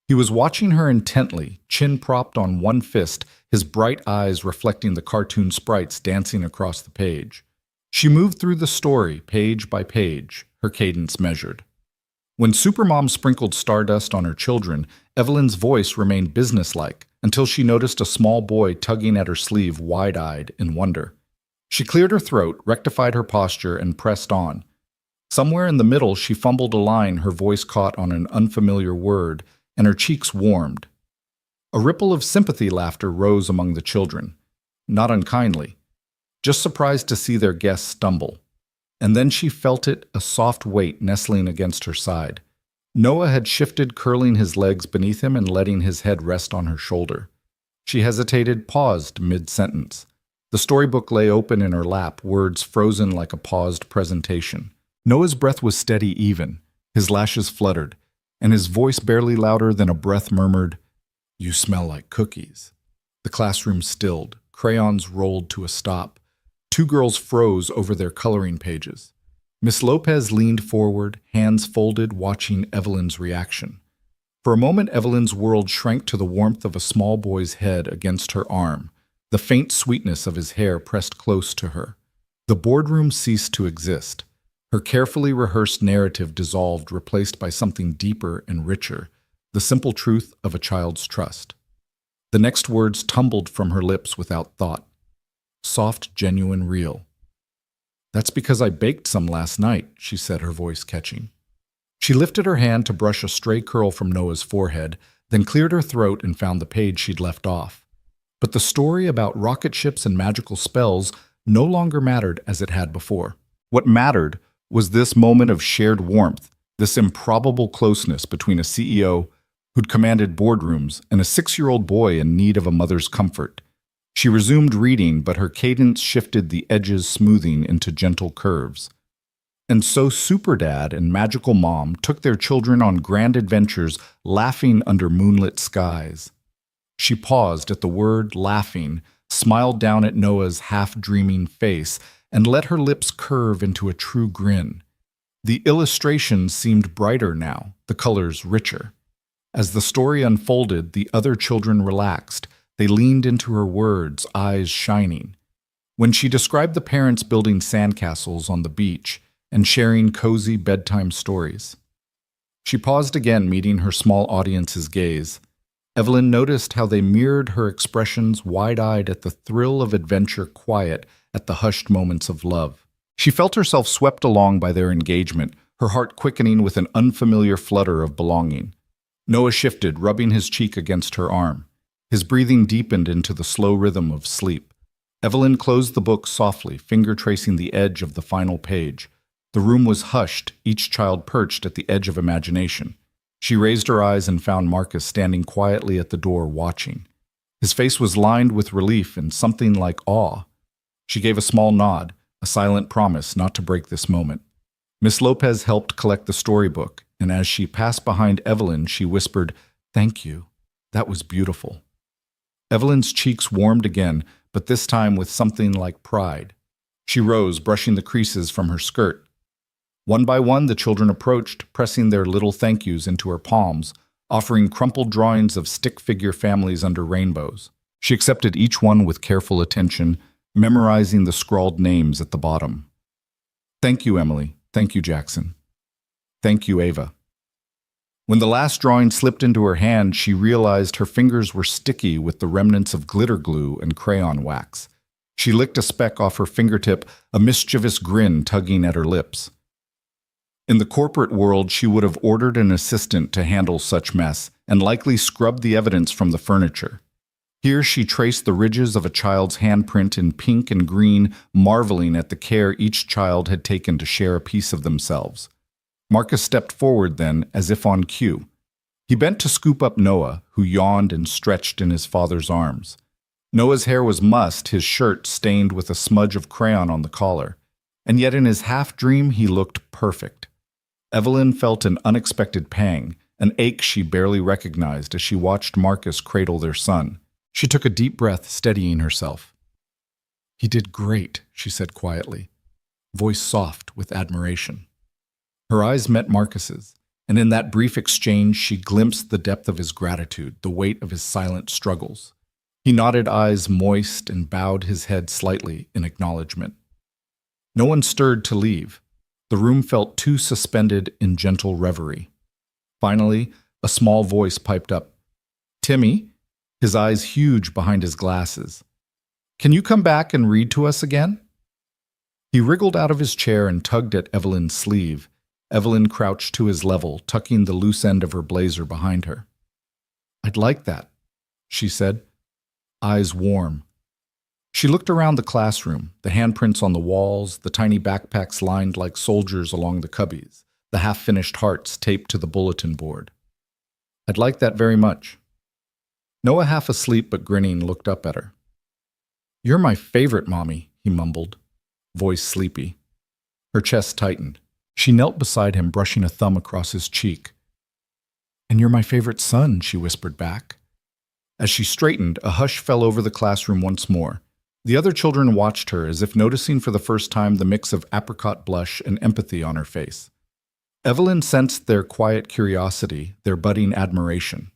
Speaker 1: He was watching her intently, chin propped on one fist, his bright eyes reflecting the cartoon sprites dancing across the page. She moved through the story, page by page, her cadence measured. When Supermom sprinkled stardust on her children, Evelyn's voice remained businesslike until she noticed a small boy tugging at her sleeve wide-eyed in wonder. She cleared her throat, rectified her posture, and pressed on. Somewhere in the middle, she fumbled a line her voice caught on an unfamiliar word, and her cheeks warmed. A ripple of sympathy laughter rose among the children, not unkindly, just surprised to see their guest stumble. And then she felt it, a soft weight nestling against her side. Noah had shifted, curling his legs beneath him and letting his head rest on her shoulder. She hesitated, paused mid-sentence. The storybook lay open in her lap, words frozen like a paused presentation. Noah's breath was steady even, his lashes fluttered, and his voice barely louder than a breath murmured, "You smell like cookies." The classroom stilled, crayons rolled to a stop. Two girls froze over their coloring pages. Miss Lopez leaned forward, hands folded, watching Evelyn's reaction. For a moment, Evelyn's world shrank to the warmth of a small boy's head against her arm, the faint sweetness of his hair pressed close to her. The boardroom ceased to exist. Her carefully rehearsed narrative dissolved, replaced by something deeper and richer, the simple truth of a child's trust. The next words tumbled from her lips without thought. Soft, genuine, real. "That's because I baked some last night," she said, her voice catching. She lifted her hand to brush a stray curl from Noah's forehead, then cleared her throat and found the page she'd left off. But the story about rocket ships and magical spells no longer mattered as it had before. What mattered was this moment of shared warmth, this improbable closeness between a CEO who'd commanded boardrooms and a 6-year-old boy in need of a mother's comfort. She resumed reading, but her cadence shifted, the edges smoothing into gentle curves. And so Superdad and Magical Mom took their children on grand adventures, laughing under moonlit skies. She paused at the word laughing, smiled down at Noah's half-dreaming face, and let her lips curve into a true grin. The illustrations seemed brighter now, the colors richer. As the story unfolded, the other children relaxed. They leaned into her words, eyes shining. When she described the parents building sandcastles on the beach and sharing cozy bedtime stories. She paused again, meeting her small audience's gaze. Evelyn noticed how they mirrored her expressions, wide-eyed at the thrill of adventure, quiet at the hushed moments of love. She felt herself swept along by their engagement, her heart quickening with an unfamiliar flutter of belonging. Noah shifted, rubbing his cheek against her arm. His breathing deepened into the slow rhythm of sleep. Evelyn closed the book softly, finger tracing the edge of the final page. The room was hushed, each child perched at the edge of imagination. She raised her eyes and found Marcus standing quietly at the door, watching. His face was lined with relief and something like awe. She gave a small nod, a silent promise not to break this moment. Miss Lopez helped collect the storybook, and as she passed behind Evelyn, she whispered, "Thank you. That was beautiful." Evelyn's cheeks warmed again, but this time with something like pride. She rose, brushing the creases from her skirt. One by one, the children approached, pressing their little thank yous into her palms, offering crumpled drawings of stick figure families under rainbows. She accepted each one with careful attention, memorizing the scrawled names at the bottom. "Thank you, Emily. Thank you, Jackson. Thank you, Ava." When the last drawing slipped into her hand, she realized her fingers were sticky with the remnants of glitter glue and crayon wax. She licked a speck off her fingertip, a mischievous grin tugging at her lips. In the corporate world, she would have ordered an assistant to handle such mess and likely scrubbed the evidence from the furniture. Here she traced the ridges of a child's handprint in pink and green, marveling at the care each child had taken to share a piece of themselves. Marcus stepped forward then, as if on cue. He bent to scoop up Noah, who yawned and stretched in his father's arms. Noah's hair was mussed, his shirt stained with a smudge of crayon on the collar, and yet in his half-dream he looked perfect. Evelyn felt an unexpected pang, an ache she barely recognized as she watched Marcus cradle their son. She took a deep breath, steadying herself. "He did great," she said quietly, voice soft with admiration. Her eyes met Marcus's, and in that brief exchange she glimpsed the depth of his gratitude, the weight of his silent struggles. He nodded, eyes moist, and bowed his head slightly in acknowledgement. No one stirred to leave. The room felt too suspended in gentle reverie. Finally, a small voice piped up. "Timmy," his eyes huge behind his glasses, "can you come back and read to us again?" He wriggled out of his chair and tugged at Evelyn's sleeve. Evelyn crouched to his level, tucking the loose end of her blazer behind her. "I'd like that," she said, eyes warm. She looked around the classroom, the handprints on the walls, the tiny backpacks lined like soldiers along the cubbies, the half-finished hearts taped to the bulletin board. "I'd like that very much." Noah, half asleep but grinning, looked up at her. "You're my favorite, Mommy," he mumbled, voice sleepy. Her chest tightened. She knelt beside him, brushing a thumb across his cheek. "And you're my favorite son," she whispered back. As she straightened, a hush fell over the classroom once more. The other children watched her, as if noticing for the first time the mix of apricot blush and empathy on her face. Evelyn sensed their quiet curiosity, their budding admiration.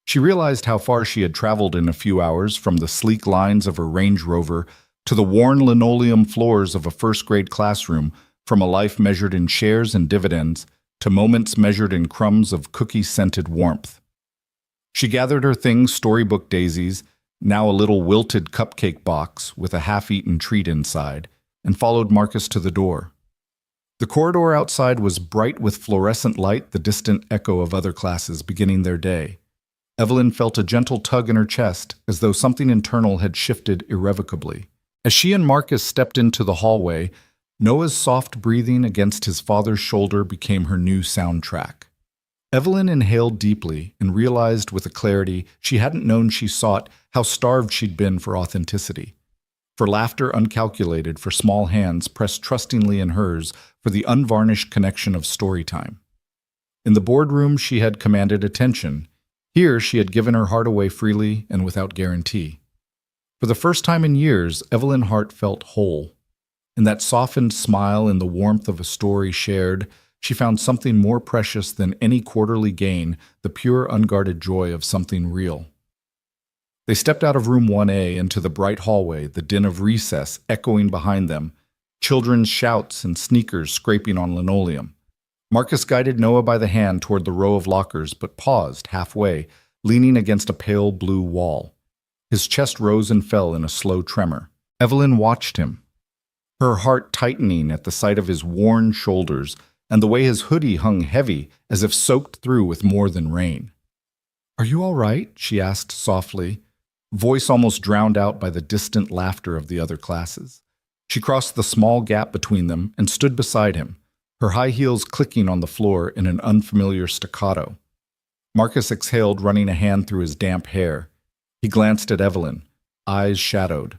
Speaker 1: She realized how far she had traveled in a few hours, from the sleek lines of her Range Rover to the worn linoleum floors of a first-grade classroom, from a life measured in shares and dividends to moments measured in crumbs of cookie-scented warmth. She gathered her things, storybook daisies, now a little wilted cupcake box with a half-eaten treat inside, and followed Marcus to the door. The corridor outside was bright with fluorescent light, the distant echo of other classes beginning their day. Evelyn felt a gentle tug in her chest, as though something internal had shifted irrevocably. As she and Marcus stepped into the hallway, Noah's soft breathing against his father's shoulder became her new soundtrack. Evelyn inhaled deeply and realized with a clarity she hadn't known she sought how starved she'd been for authenticity. For laughter uncalculated, for small hands pressed trustingly in hers, for the unvarnished connection of story time. In the boardroom she had commanded attention. Here she had given her heart away freely and without guarantee. For the first time in years, Evelyn's heart felt whole. In that softened smile, in the warmth of a story shared, she found something more precious than any quarterly gain, the pure, unguarded joy of something real. They stepped out of room 1A into the bright hallway, the din of recess echoing behind them, children's shouts and sneakers scraping on linoleum. Marcus guided Noah by the hand toward the row of lockers, but paused halfway, leaning against a pale blue wall. His chest rose and fell in a slow tremor. Evelyn watched him, her heart tightening at the sight of his worn shoulders and the way his hoodie hung heavy, as if soaked through with more than rain. "Are you all right?" she asked softly, voice almost drowned out by the distant laughter of the other classes. She crossed the small gap between them and stood beside him, her high heels clicking on the floor in an unfamiliar staccato. Marcus exhaled, running a hand through his damp hair. He glanced at Evelyn, eyes shadowed.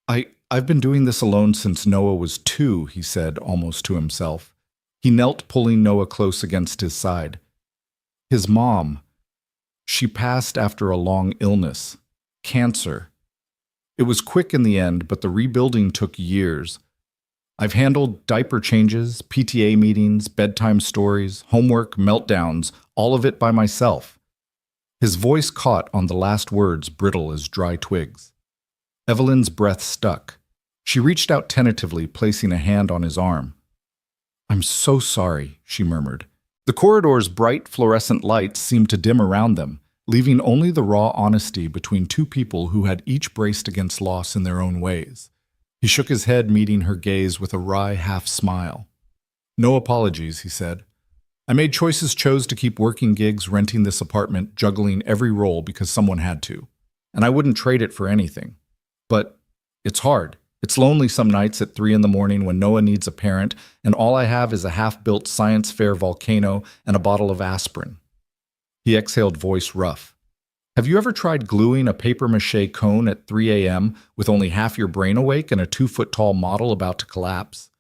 Speaker 1: I've been doing this alone since Noah was 2, he said, almost to himself. He knelt, pulling Noah close against his side. His mom. She passed after a long illness. Cancer. It was quick in the end, but the rebuilding took years. I've handled diaper changes, PTA meetings, bedtime stories, homework, meltdowns, all of it by myself. His voice caught on the last words, brittle as dry twigs. Evelyn's breath stuck. She reached out tentatively, placing a hand on his arm. "I'm so sorry," she murmured. The corridor's bright fluorescent lights seemed to dim around them, leaving only the raw honesty between two people who had each braced against loss in their own ways. He shook his head, meeting her gaze with a wry half-smile. "No apologies," he said. "I made choices, chose to keep working gigs, renting this apartment, juggling every role because someone had to. and I wouldn't trade it for anything. But it's hard. It's lonely some nights at 3 in the morning when Noah needs a parent, and all I have is a half-built science fair volcano and a bottle of aspirin. He exhaled, voice rough. Have you ever tried gluing a papier-mâché cone at 3 a.m. with only half your brain awake and a 2-foot-tall model about to collapse?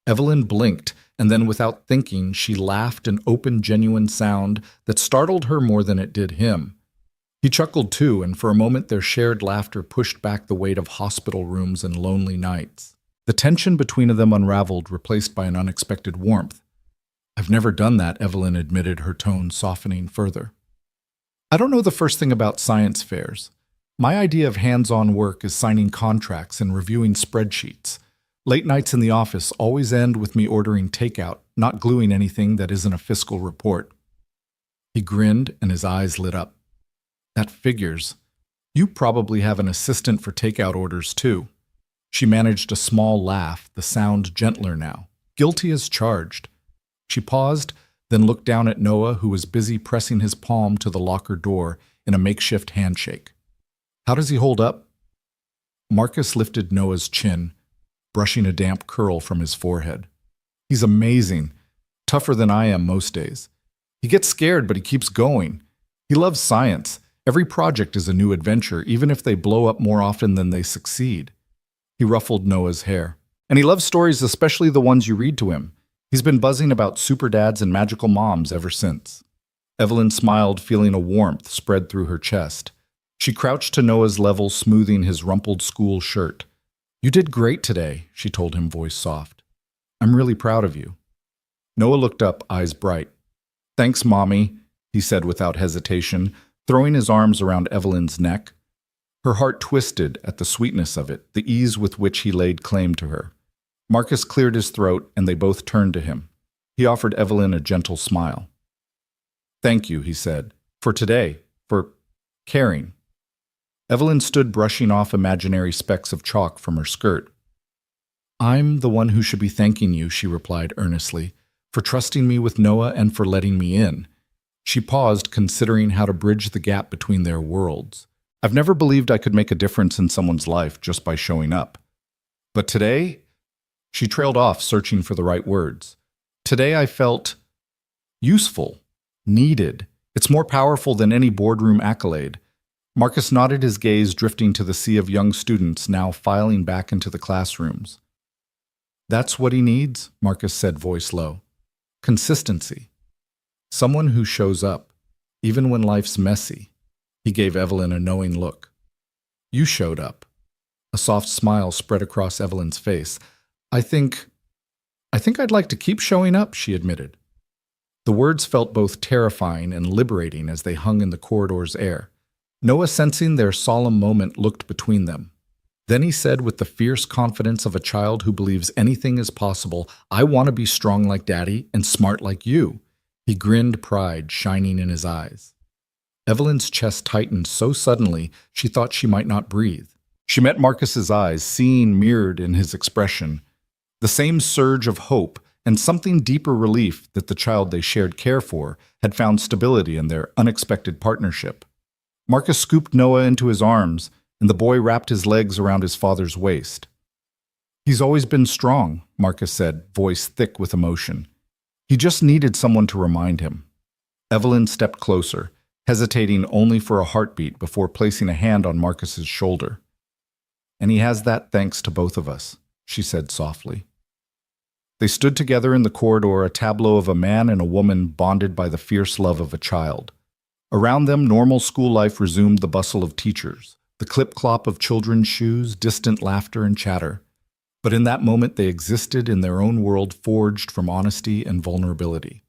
Speaker 1: Evelyn blinked, and then without thinking, she laughed an open, genuine sound that startled her more than it did him. He chuckled too, and for a moment their shared laughter pushed back the weight of hospital rooms and lonely nights. The tension between them unraveled, replaced by an unexpected warmth. I've never done that, Evelyn admitted, her tone softening further. I don't know the first thing about science fairs. My idea of hands-on work is signing contracts and reviewing spreadsheets. Late nights in the office always end with me ordering takeout, not gluing anything that isn't a fiscal report. He grinned and his eyes lit up. That figures. You probably have an assistant for takeout orders, too. She managed a small laugh, the sound gentler now. Guilty as charged. She paused, then looked down at Noah, who was busy pressing his palm to the locker door in a makeshift handshake. How does he hold up? Marcus lifted Noah's chin, brushing a damp curl from his forehead. He's amazing. Tougher than I am most days. He gets scared, but he keeps going. He loves science. Every project is a new adventure, even if they blow up more often than they succeed. He ruffled Noah's hair. And he loves stories, especially the ones you read to him. He's been buzzing about super dads and magical moms ever since. Evelyn smiled, feeling a warmth spread through her chest. She crouched to Noah's level, smoothing his rumpled school shirt. You did great today, she told him, voice soft. I'm really proud of you. Noah looked up, eyes bright. Thanks, Mommy, he said without hesitation, throwing his arms around Evelyn's neck. Her heart twisted at the sweetness of it, the ease with which he laid claim to her. Marcus cleared his throat, and they both turned to him. He offered Evelyn a gentle smile. Thank you, he said, for today, for caring. Evelyn stood brushing off imaginary specks of chalk from her skirt. I'm the one who should be thanking you, she replied earnestly, for trusting me with Noah and for letting me in. She paused, considering how to bridge the gap between their worlds. I've never believed I could make a difference in someone's life just by showing up. But today, she trailed off, searching for the right words. Today I felt useful, needed. It's more powerful than any boardroom accolade. Marcus nodded, his gaze drifting to the sea of young students now filing back into the classrooms. That's what he needs, Marcus said, voice low. Consistency. Someone who shows up, even when life's messy. He gave Evelyn a knowing look. You showed up. A soft smile spread across Evelyn's face. I think I'd like to keep showing up, she admitted. The words felt both terrifying and liberating as they hung in the corridor's air. Noah, sensing their solemn moment, looked between them. Then he said with the fierce confidence of a child who believes anything is possible, I want to be strong like Daddy and smart like you. He grinned, pride shining in his eyes. Evelyn's chest tightened so suddenly she thought she might not breathe. She met Marcus's eyes, seeing mirrored in his expression the same surge of hope and something deeper relief that the child they shared care for had found stability in their unexpected partnership. Marcus scooped Noah into his arms, and the boy wrapped his legs around his father's waist. He's always been strong, Marcus said, voice thick with emotion. He just needed someone to remind him. Evelyn stepped closer, hesitating only for a heartbeat before placing a hand on Marcus's shoulder. And he has that thanks to both of us, she said softly. They stood together in the corridor, a tableau of a man and a woman bonded by the fierce love of a child. Around them, normal school life resumed, the bustle of teachers, the clip-clop of children's shoes, distant laughter and chatter. But in that moment they existed in their own world forged from honesty and vulnerability.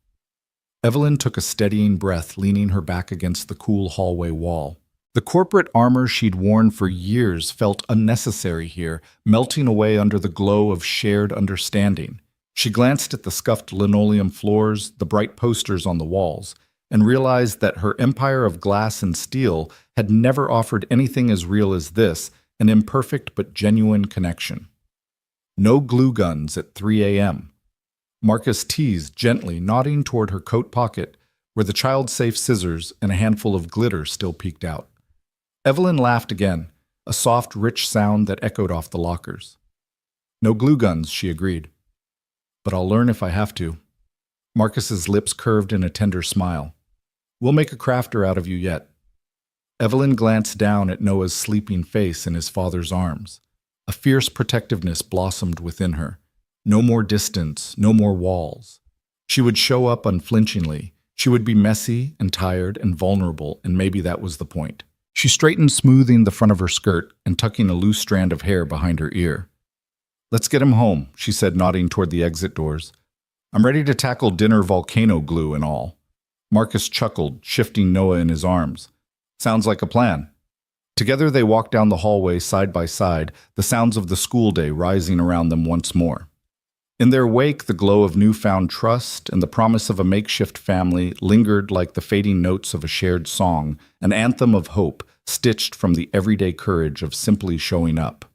Speaker 1: Evelyn took a steadying breath, leaning her back against the cool hallway wall. The corporate armor she'd worn for years felt unnecessary here, melting away under the glow of shared understanding. She glanced at the scuffed linoleum floors, the bright posters on the walls, and realized that her empire of glass and steel had never offered anything as real as this, an imperfect but genuine connection. No glue guns at 3 a.m. Marcus teased gently, nodding toward her coat pocket, where the child-safe scissors and a handful of glitter still peeked out. Evelyn laughed again, a soft, rich sound that echoed off the lockers. No glue guns, she agreed. But I'll learn if I have to. Marcus's lips curved in a tender smile. We'll make a crafter out of you yet. Evelyn glanced down at Noah's sleeping face in his father's arms. A fierce protectiveness blossomed within her. No more distance, no more walls. She would show up unflinchingly. She would be messy and tired and vulnerable, and maybe that was the point. She straightened, smoothing the front of her skirt and tucking a loose strand of hair behind her ear. Let's get him home, she said, nodding toward the exit doors. I'm ready to tackle dinner volcano glue and all. Marcus chuckled, shifting Noah in his arms. Sounds like a plan. Together they walked down the hallway side by side, the sounds of the school day rising around them once more. In their wake, the glow of newfound trust and the promise of a makeshift family lingered like the fading notes of a shared song, an anthem of hope stitched from the everyday courage of simply showing up.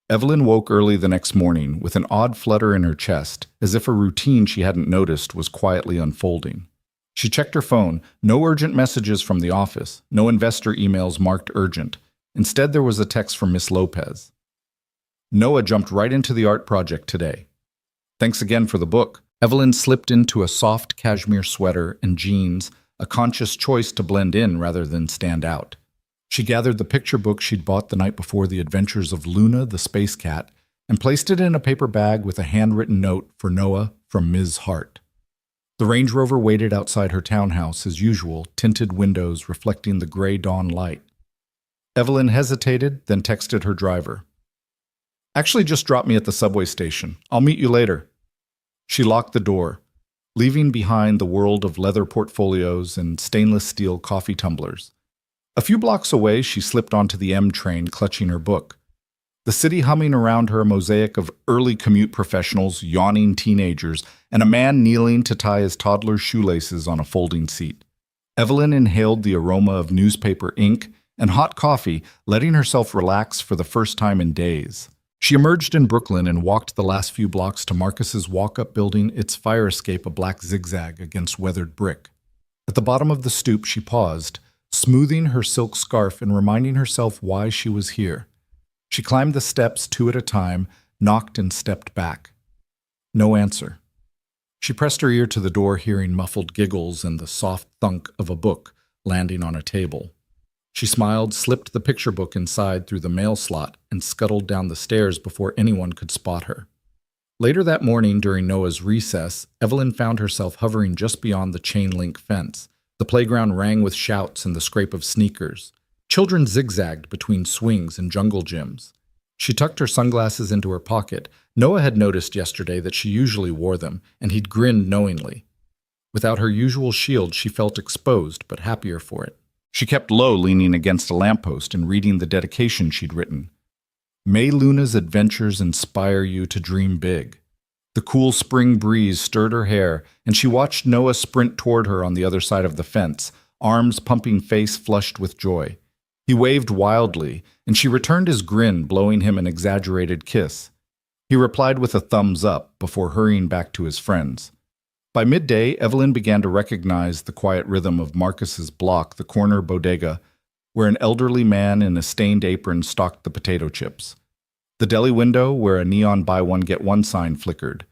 Speaker 1: Evelyn woke early the next morning with an odd flutter in her chest, as if a routine she hadn't noticed was quietly unfolding. She checked her phone. No urgent messages from the office, no investor emails marked urgent. Instead, there was a text from Miss Lopez. Noah jumped right into the art project today. Thanks again for the book. Evelyn slipped into a soft cashmere sweater and jeans, a conscious choice to blend in rather than stand out. She gathered the picture book she'd bought the night before the adventures of Luna the space cat and placed it in a paper bag with a handwritten note for Noah from Ms. Hart. The Range Rover waited outside her townhouse as usual, tinted windows reflecting the gray dawn light. Evelyn hesitated, then texted her driver. Actually, just drop me at the subway station. I'll meet you later. She locked the door, leaving behind the world of leather portfolios and stainless steel coffee tumblers. A few blocks away, she slipped onto the M train, clutching her book. The city humming around her, a mosaic of early commute professionals, yawning teenagers, and a man kneeling to tie his toddler's shoelaces on a folding seat. Evelyn inhaled the aroma of newspaper ink and hot coffee, letting herself relax for the first time in days. She emerged in Brooklyn and walked the last few blocks to Marcus's walk-up building, its fire escape a black zigzag against weathered brick. At the bottom of the stoop, she paused, smoothing her silk scarf and reminding herself why she was here. She climbed the steps 2 at a time, knocked and stepped back. No answer. She pressed her ear to the door, hearing muffled giggles and the soft thunk of a book landing on a table. She smiled, slipped the picture book inside through the mail slot, and scuttled down the stairs before anyone could spot her. Later that morning, during Noah's recess, Evelyn found herself hovering just beyond the chain-link fence. The playground rang with shouts and the scrape of sneakers. Children zigzagged between swings and jungle gyms. She tucked her sunglasses into her pocket. Noah had noticed yesterday that she usually wore them, and he'd grinned knowingly. Without her usual shield, she felt exposed, but happier for it. She kept low, leaning against a lamppost and reading the dedication she'd written. May Luna's adventures inspire you to dream big. The cool spring breeze stirred her hair, and she watched Noah sprint toward her on the other side of the fence, arms pumping, face flushed with joy. He waved wildly, and she returned his grin, blowing him an exaggerated kiss. He replied with a thumbs up before hurrying back to his friends. By midday, Evelyn began to recognize the quiet rhythm of Marcus's block, the corner bodega, where an elderly man in a stained apron stocked the potato chips. The deli window, where a neon buy one get one sign flickered.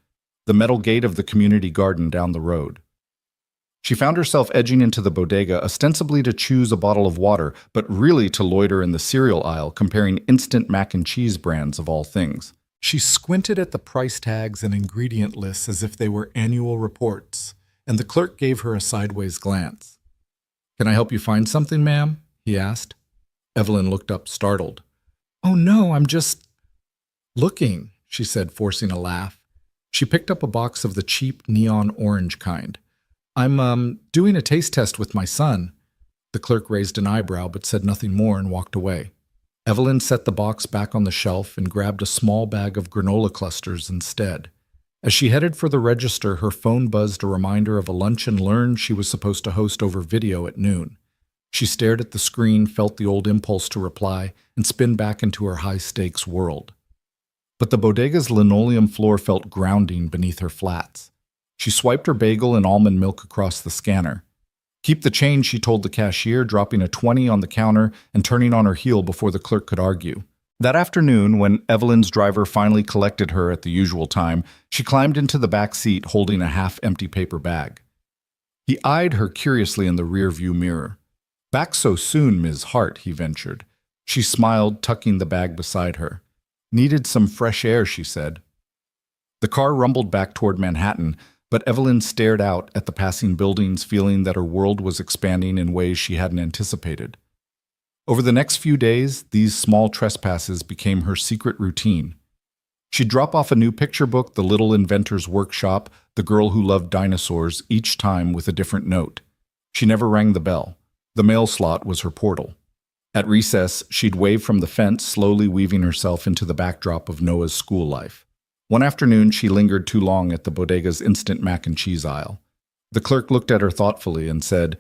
Speaker 1: The metal gate of the community garden down the road. She found herself edging into the bodega ostensibly to choose a bottle of water, but really to loiter in the cereal aisle, comparing instant mac and cheese brands of all things. She squinted at the price tags and ingredient lists as if they were annual reports, and the clerk gave her a sideways glance. "Can I help you find something, ma'am?" he asked. Evelyn looked up, startled. "Oh no, I'm just looking," she said, forcing a laugh. She picked up a box of the cheap neon orange kind. I'm doing a taste test with my son." The clerk raised an eyebrow but said nothing more and walked away. Evelyn set the box back on the shelf and grabbed a small bag of granola clusters instead. As she headed for the register, her phone buzzed a reminder of a lunch and learn she was supposed to host over video at noon. She stared at the screen, felt the old impulse to reply, and spin back into her high-stakes world. But the bodega's linoleum floor felt grounding beneath her flats. She swiped her bagel and almond milk across the scanner. Keep the change, she told the cashier, dropping a 20 on the counter and turning on her heel before the clerk could argue. That afternoon, when Evelyn's driver finally collected her at the usual time, she climbed into the back seat holding a half-empty paper bag. He eyed her curiously in the rear-view mirror. "Back so soon, Ms. Hart," he ventured. She smiled, tucking the bag beside her. "Needed some fresh air," she said. The car rumbled back toward Manhattan, but Evelyn stared out at the passing buildings, feeling that her world was expanding in ways she hadn't anticipated. Over the next few days, these small trespasses became her secret routine. She'd drop off a new picture book, The Little Inventor's Workshop, The Girl Who Loved Dinosaurs, each time with a different note. She never rang the bell. The mail slot was her portal. At recess, she'd wave from the fence, slowly weaving herself into the backdrop of Noah's school life. One afternoon, she lingered too long at the bodega's instant mac and cheese aisle. The clerk looked at her thoughtfully and said,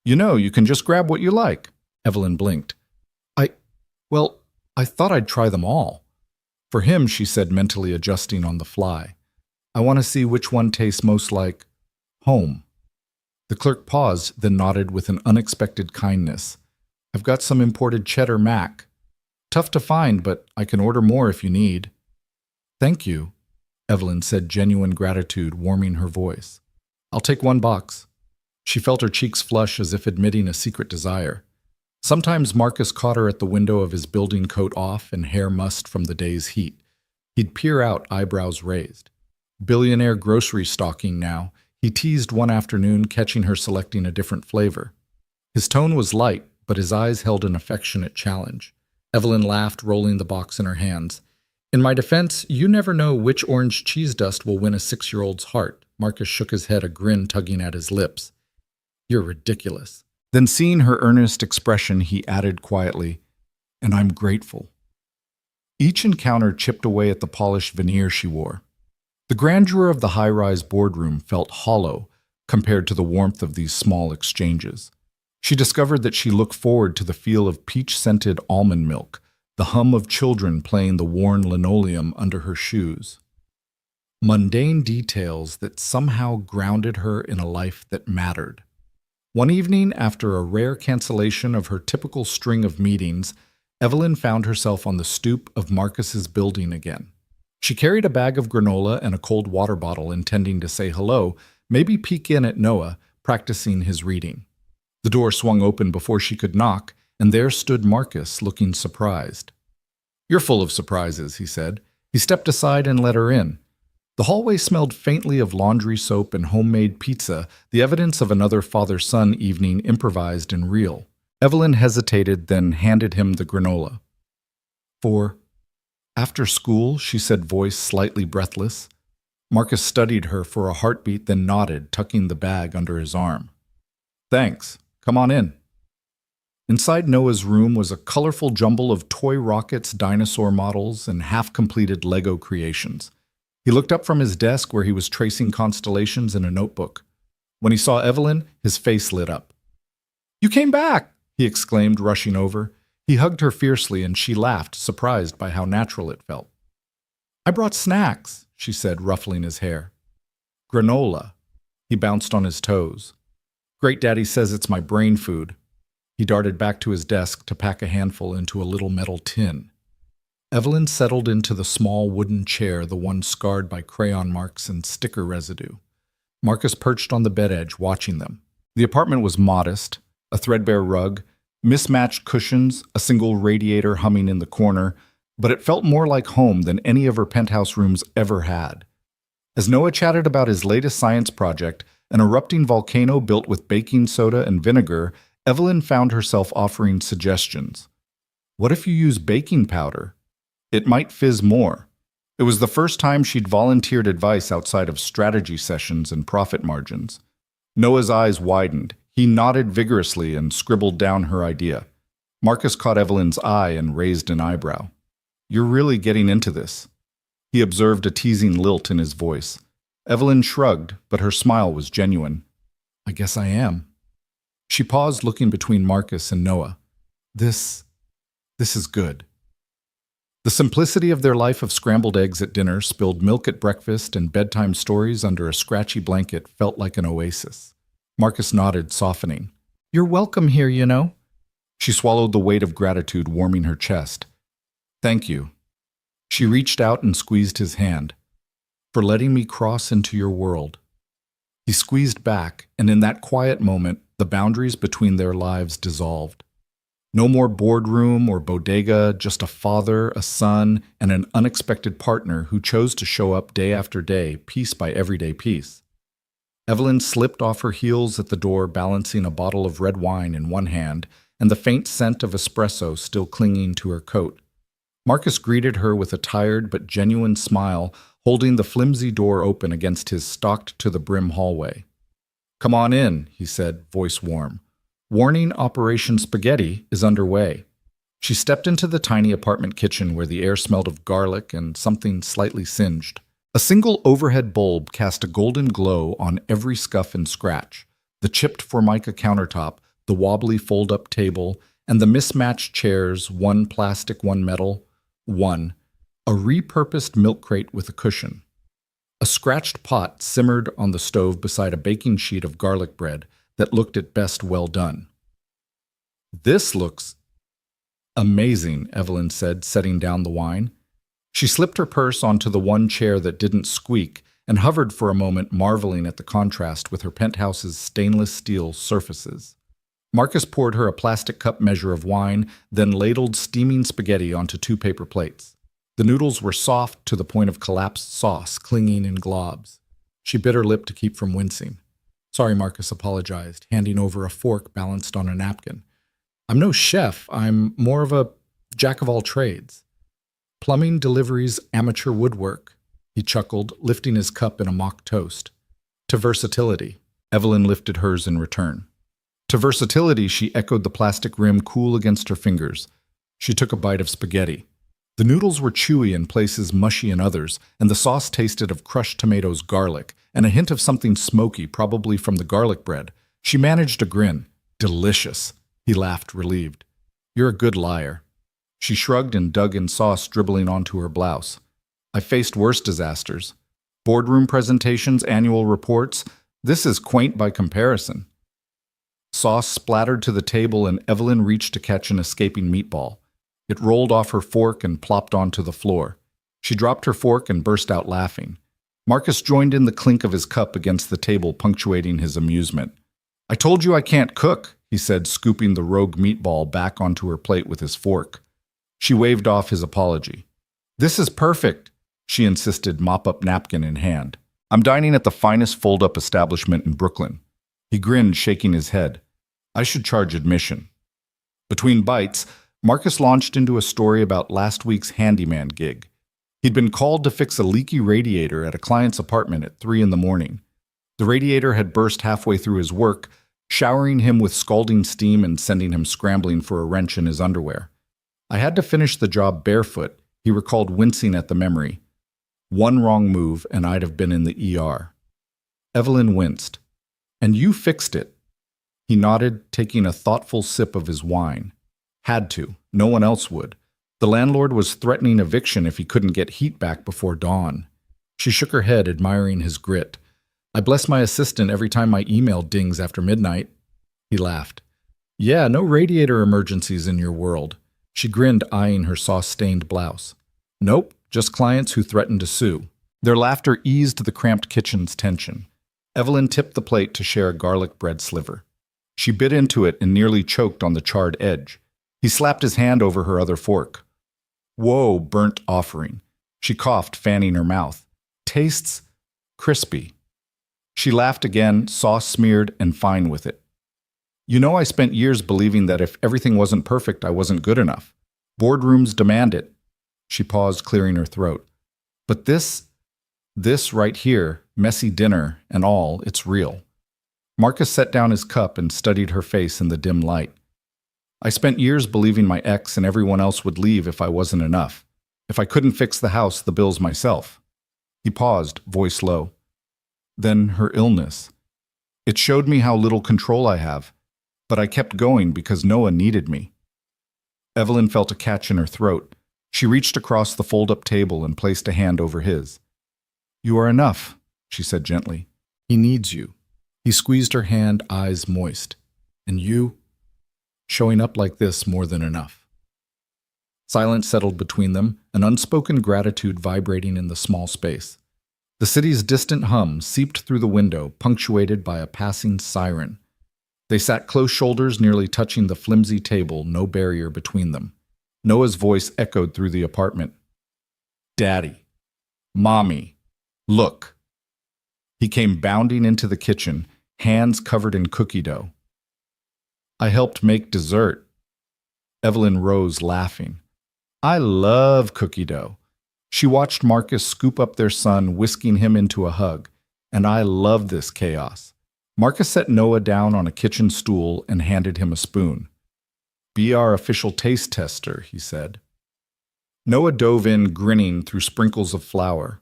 Speaker 1: "You know, you can just grab what you like." Evelyn blinked. I thought I'd try them all." "For him," she said, mentally adjusting on the fly. "I want to see which one tastes most like home." The clerk paused, then nodded with an unexpected kindness. "I've got some imported cheddar mac. Tough to find, but I can order more if you need." "Thank you," Evelyn said, genuine gratitude warming her voice. "I'll take one box." She felt her cheeks flush as if admitting a secret desire. Sometimes Marcus caught her at the window of his building coat off and hair mussed from the day's heat. He'd peer out, eyebrows raised. Billionaire grocery stocking now, he teased one afternoon, catching her selecting a different flavor. His tone was light, but his eyes held an affectionate challenge. Evelyn laughed, rolling the box in her hands. "In my defense, you never know which orange cheese dust will win a 6-year-old's heart." Marcus shook his head, a grin tugging at his lips. "You're ridiculous." Then, seeing her earnest expression, he added quietly, "And I'm grateful." Each encounter chipped away at the polished veneer she wore. The grandeur of the high-rise boardroom felt hollow compared to the warmth of these small exchanges. She discovered that she looked forward to the feel of peach-scented almond milk, the hum of children playing the worn linoleum under her shoes. Mundane details that somehow grounded her in a life that mattered. One evening, after a rare cancellation of her typical string of meetings, Evelyn found herself on the stoop of Marcus's building again. She carried a bag of granola and a cold water bottle, intending to say hello, maybe peek in at Noah, practicing his reading. The door swung open before she could knock, and there stood Marcus, looking surprised. "You're full of surprises," he said. He stepped aside and let her in. The hallway smelled faintly of laundry soap and homemade pizza, the evidence of another father-son evening, improvised and real. Evelyn hesitated, then handed him the granola. "For after school," she said, voice slightly breathless. Marcus studied her for a heartbeat, then nodded, tucking the bag under his arm. "Thanks. Come on in." Inside Noah's room was a colorful jumble of toy rockets, dinosaur models, and half-completed Lego creations. He looked up from his desk where he was tracing constellations in a notebook. When he saw Evelyn, his face lit up. "You came back!" he exclaimed, rushing over. He hugged her fiercely, and she laughed, surprised by how natural it felt. "I brought snacks," she said, ruffling his hair. "Granola." He bounced on his toes. "Great Daddy says it's my brain food." He darted back to his desk to pack a handful into a little metal tin. Evelyn settled into the small wooden chair, the one scarred by crayon marks and sticker residue. Marcus perched on the bed edge, watching them. The apartment was modest, a threadbare rug, mismatched cushions, a single radiator humming in the corner, but it felt more like home than any of her penthouse rooms ever had. As Noah chatted about his latest science project, an erupting volcano built with baking soda and vinegar, Evelyn found herself offering suggestions. "What if you use baking powder? It might fizz more." It was the first time she'd volunteered advice outside of strategy sessions and profit margins. Noah's eyes widened. He nodded vigorously and scribbled down her idea. Marcus caught Evelyn's eye and raised an eyebrow. "You're really getting into this." He observed a teasing lilt in his voice. Evelyn shrugged, but her smile was genuine. "I guess I am." She paused, looking between Marcus and Noah. This is good." The simplicity of their life of scrambled eggs at dinner, spilled milk at breakfast, and bedtime stories under a scratchy blanket felt like an oasis. Marcus nodded, softening. You're welcome here, you know. She swallowed the weight of gratitude warming her chest. Thank you. She reached out and squeezed his hand. For letting me cross into your world. He squeezed back, and in that quiet moment, the boundaries between their lives dissolved. No more boardroom or bodega, just a father, a son, and an unexpected partner who chose to show up day after day, piece by everyday piece. Evelyn slipped off her heels at the door, balancing a bottle of red wine in one hand and the faint scent of espresso still clinging to her coat. Marcus greeted her with a tired but genuine smile, holding the flimsy door open against his stocked-to-the-brim hallway. Come on in, he said, voice warm. Warning Operation Spaghetti is underway. She stepped into the tiny apartment kitchen where the air smelled of garlic and something slightly singed. A single overhead bulb cast a golden glow on every scuff and scratch, the chipped formica countertop, the wobbly fold-up table, and the mismatched chairs, one plastic, one metal, a repurposed milk crate with a cushion. A scratched pot simmered on the stove beside a baking sheet of garlic bread that looked at best well done. This looks amazing, Evelyn said, setting down the wine. She slipped her purse onto the one chair that didn't squeak and hovered for a moment, marveling at the contrast with her penthouse's stainless steel surfaces. Marcus poured her a plastic cup measure of wine, then ladled steaming spaghetti onto 2 paper plates. The noodles were soft to the point of collapsed sauce, clinging in globs. She bit her lip to keep from wincing. Sorry, Marcus apologized, handing over a fork balanced on a napkin. I'm no chef. I'm more of a jack of all trades. Plumbing, deliveries, amateur woodwork, he chuckled, lifting his cup in a mock toast. To versatility. Evelyn lifted hers in return. To versatility, she echoed the plastic rim cool against her fingers. She took a bite of spaghetti. The noodles were chewy in places, mushy in others, and the sauce tasted of crushed tomatoes, garlic, and a hint of something smoky, probably from the garlic bread. She managed a grin. Delicious. He laughed, relieved. You're a good liar. She shrugged and dug in sauce dribbling onto her blouse. I faced worse disasters. Boardroom presentations, annual reports. This is quaint by comparison. Sauce splattered to the table and Evelyn reached to catch an escaping meatball. It rolled off her fork and plopped onto the floor. She dropped her fork and burst out laughing. Marcus joined in the clink of his cup against the table, punctuating his amusement. I told you I can't cook, he said, scooping the rogue meatball back onto her plate with his fork. She waved off his apology. This is perfect, she insisted, mop-up napkin in hand. I'm dining at the finest fold-up establishment in Brooklyn. He grinned, shaking his head. I should charge admission. Between bites, Marcus launched into a story about last week's handyman gig. He'd been called to fix a leaky radiator at a client's apartment at 3 a.m. The radiator had burst halfway through his work, showering him with scalding steam and sending him scrambling for a wrench in his underwear. I had to finish the job barefoot, he recalled, wincing at the memory. One wrong move and I'd have been in the ER. Evelyn winced. And you fixed it. He nodded, taking a thoughtful sip of his wine. Had to. No one else would. The landlord was threatening eviction if he couldn't get heat back before dawn. She shook her head, admiring his grit. I bless my assistant every time my email dings after midnight. He laughed. Yeah, no radiator emergencies in your world. She grinned, eyeing her sauce-stained blouse. Nope, just clients who threatened to sue. Their laughter eased the cramped kitchen's tension. Evelyn tipped the plate to share a garlic bread sliver. She bit into it and nearly choked on the charred edge. He slapped his hand over her other fork. Whoa, burnt offering. She coughed, fanning her mouth. Tastes crispy. She laughed again, sauce smeared and fine with it. You know, I spent years believing that if everything wasn't perfect, I wasn't good enough. Boardrooms demand it. She paused, clearing her throat. But this right here, messy dinner and all, it's real. Marcus set down his cup and studied her face in the dim light. I spent years believing my ex and everyone else would leave if I wasn't enough. If I couldn't fix the house, the bills myself. He paused, voice low. Then her illness. It showed me how little control I have, but I kept going because Noah needed me. Evelyn felt a catch in her throat. She reached across the fold-up table and placed a hand over his. You are enough, she said gently. He needs you. He squeezed her hand, eyes moist. And you? Showing up like this more than enough. Silence settled between them, an unspoken gratitude vibrating in the small space. The city's distant hum seeped through the window, punctuated by a passing siren. They sat close shoulders, nearly touching the flimsy table, no barrier between them. Noah's voice echoed through the apartment. Daddy. Mommy. Look. He came bounding into the kitchen, hands covered in cookie dough. I helped make dessert. Evelyn rose, laughing. I love cookie dough. She watched Marcus scoop up their son, whisking him into a hug. And I love this chaos. Marcus set Noah down on a kitchen stool and handed him a spoon. Be our official taste tester, he said. Noah dove in, grinning through sprinkles of flour.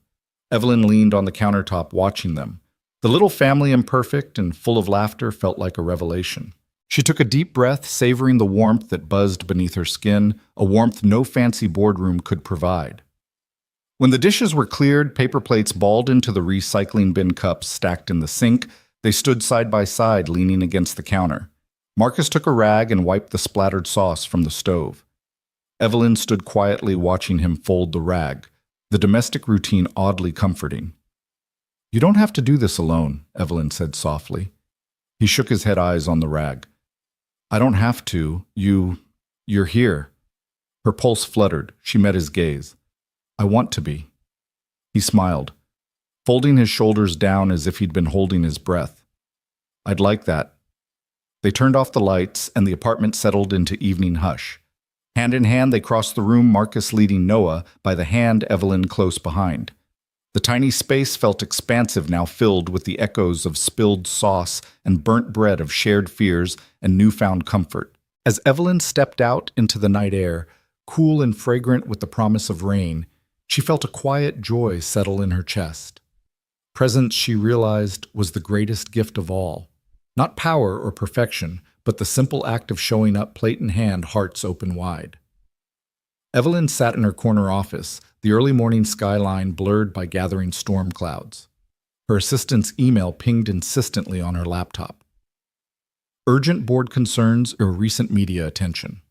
Speaker 1: Evelyn leaned on the countertop, watching them. The little family, imperfect and full of laughter, felt like a revelation. She took a deep breath, savoring the warmth that buzzed beneath her skin, a warmth no fancy boardroom could provide. When the dishes were cleared, paper plates balled into the recycling bin cups stacked in the sink, they stood side by side, leaning against the counter. Marcus took a rag and wiped the splattered sauce from the stove. Evelyn stood quietly watching him fold the rag, the domestic routine oddly comforting. You don't have to do this alone, Evelyn said softly. He shook his head, eyes on the rag. I don't have to. You're here. Her pulse fluttered. She met his gaze. I want to be. He smiled, folding his shoulders down as if he'd been holding his breath. I'd like that. They turned off the lights, and the apartment settled into evening hush. Hand in hand, they crossed the room, Marcus leading Noah, by the hand, Evelyn close behind. The tiny space felt expansive now, filled with the echoes of spilled sauce and burnt bread, of shared fears and newfound comfort. As Evelyn stepped out into the night air, cool and fragrant with the promise of rain, she felt a quiet joy settle in her chest. Presence, she realized, was the greatest gift of all. Not power or perfection, but the simple act of showing up, plate in hand, hearts open wide. Evelyn sat in her corner office, the early morning skyline blurred by gathering storm clouds. Her assistant's email pinged insistently on her laptop. Urgent board concerns or recent media attention.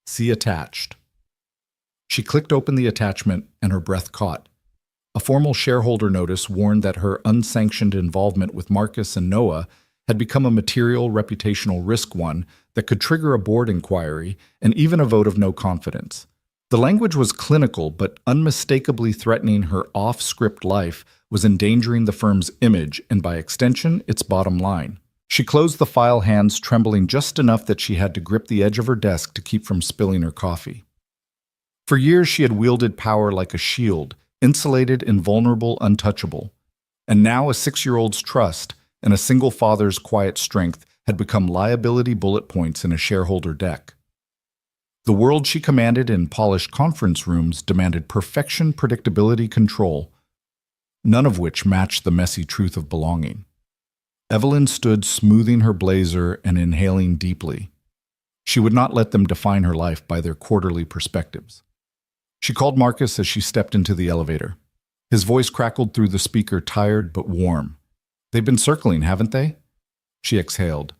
Speaker 1: See attached. She clicked open the attachment and her breath caught. A formal shareholder notice warned that her unsanctioned involvement with Marcus and Noah had become a material reputational risk, one that could trigger a board inquiry and even a vote of no confidence. The language was clinical, but unmistakably threatening her off-script life, was endangering the firm's image and, by extension, its bottom line. She closed the file, hands trembling just enough that she had to grip the edge of her desk to keep from spilling her coffee. For years she had wielded power like a shield, insulated, invulnerable, untouchable. And now a 6-year-old's trust and a single father's quiet strength had become liability bullet points in a shareholder deck. The world she commanded in polished conference rooms demanded perfection, predictability, control, none of which matched the messy truth of belonging. Evelyn stood smoothing her blazer and inhaling deeply. She would not let them define her life by their quarterly perspectives. She called Marcus as she stepped into the elevator. His voice crackled through the speaker, tired but warm. They've been circling, haven't they? She exhaled.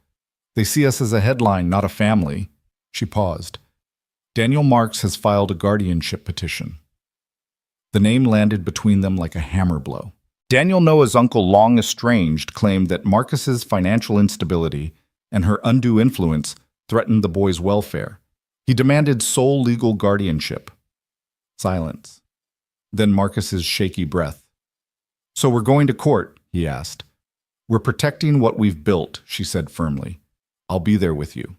Speaker 1: They see us as a headline, not a family. She paused. Daniel Marks has filed a guardianship petition. The name landed between them like a hammer blow. Daniel, Noah's uncle, long estranged, claimed that Marcus's financial instability and her undue influence threatened the boy's welfare. He demanded sole legal guardianship. Silence. Then Marcus's shaky breath. So we're going to court, he asked. We're protecting what we've built, she said firmly. I'll be there with you.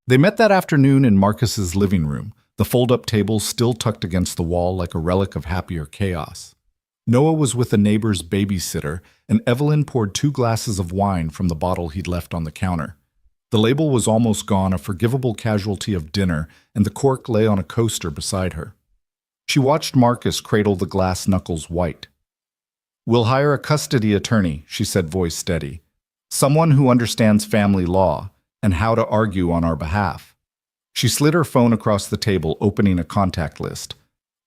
Speaker 1: They met that afternoon in Marcus's living room, the fold-up table still tucked against the wall like a relic of happier chaos. Noah was with a neighbor's babysitter, and Evelyn poured 2 glasses of wine from the bottle he'd left on the counter. The label was almost gone, a forgivable casualty of dinner, and the cork lay on a coaster beside her. She watched Marcus cradle the glass knuckles white. We'll hire a custody attorney, she said, voice steady. Someone who understands family law and how to argue on our behalf. She slid her phone across the table, opening a contact list.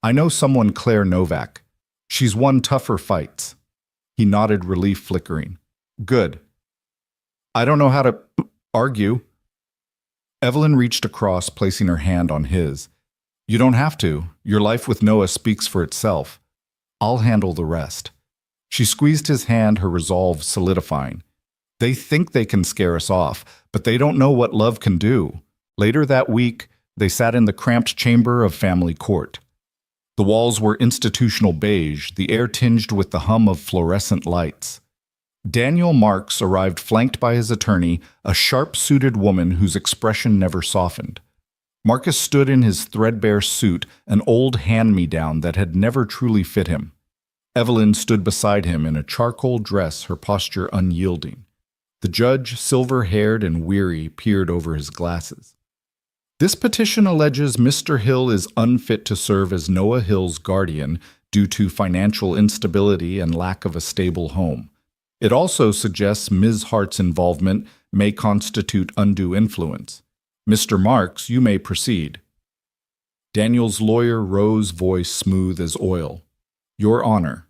Speaker 1: I know someone, Claire Novak. She's won tougher fights. He nodded, relief flickering. Good. I don't know how to argue. Evelyn reached across, placing her hand on his. You don't have to. Your life with Noah speaks for itself. I'll handle the rest. She squeezed his hand, her resolve solidifying. They think they can scare us off, but they don't know what love can do. Later that week, they sat in the cramped chamber of family court. The walls were institutional beige, the air tinged with the hum of fluorescent lights. Daniel Marks arrived flanked by his attorney, a sharp-suited woman whose expression never softened. Marcus stood in his threadbare suit, an old hand-me-down that had never truly fit him. Evelyn stood beside him in a charcoal dress, her posture unyielding. The judge, silver-haired and weary, peered over his glasses. This petition alleges Mr. Hill is unfit to serve as Noah Hill's guardian due to financial instability and lack of a stable home. It also suggests Ms. Hart's involvement may constitute undue influence. Mr. Marks, you may proceed. Daniel's lawyer rose, voice smooth as oil. Your Honor.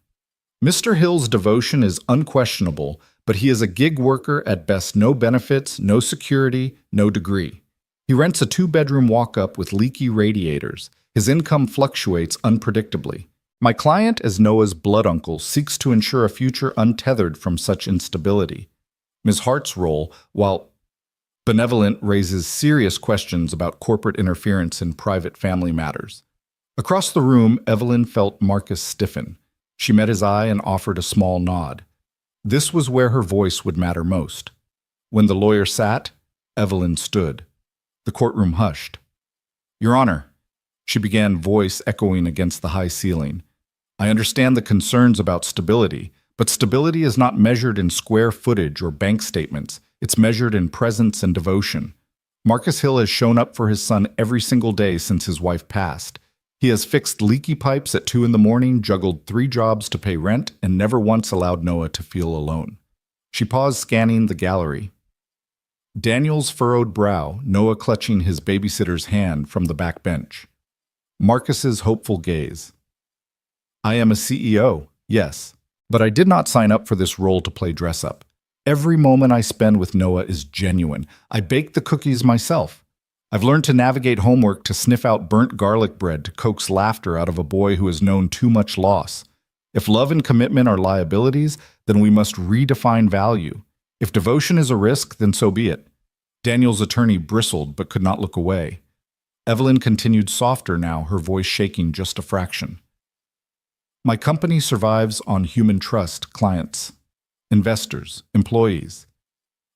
Speaker 1: Mr. Hill's devotion is unquestionable, but he is a gig worker at best, no benefits, no security, no degree. He rents a 2-bedroom walk-up with leaky radiators. His income fluctuates unpredictably. My client, as Noah's blood uncle, seeks to ensure a future untethered from such instability. Ms. Hart's role, while benevolent, raises serious questions about corporate interference in private family matters. Across the room, Evelyn felt Marcus stiffen. She met his eye and offered a small nod. This was where her voice would matter most. When the lawyer sat, Evelyn stood. The courtroom hushed. Your Honor, she began, voice echoing against the high ceiling. I understand the concerns about stability, but stability is not measured in square footage or bank statements. It's measured in presence and devotion. Marcus Hill has shown up for his son every single day since his wife passed. He has fixed leaky pipes at 2 a.m, juggled 3 jobs to pay rent, and never once allowed Noah to feel alone. She paused, scanning the gallery. Daniel's furrowed brow, Noah clutching his babysitter's hand from the back bench. Marcus's hopeful gaze. I am a CEO, yes, but I did not sign up for this role to play dress-up. Every moment I spend with Noah is genuine. I bake the cookies myself. I've learned to navigate homework, to sniff out burnt garlic bread, to coax laughter out of a boy who has known too much loss. If love and commitment are liabilities, then we must redefine value. If devotion is a risk, then so be it. Daniel's attorney bristled but could not look away. Evelyn continued, softer now, her voice shaking just a fraction. My company survives on human trust, clients, investors, employees.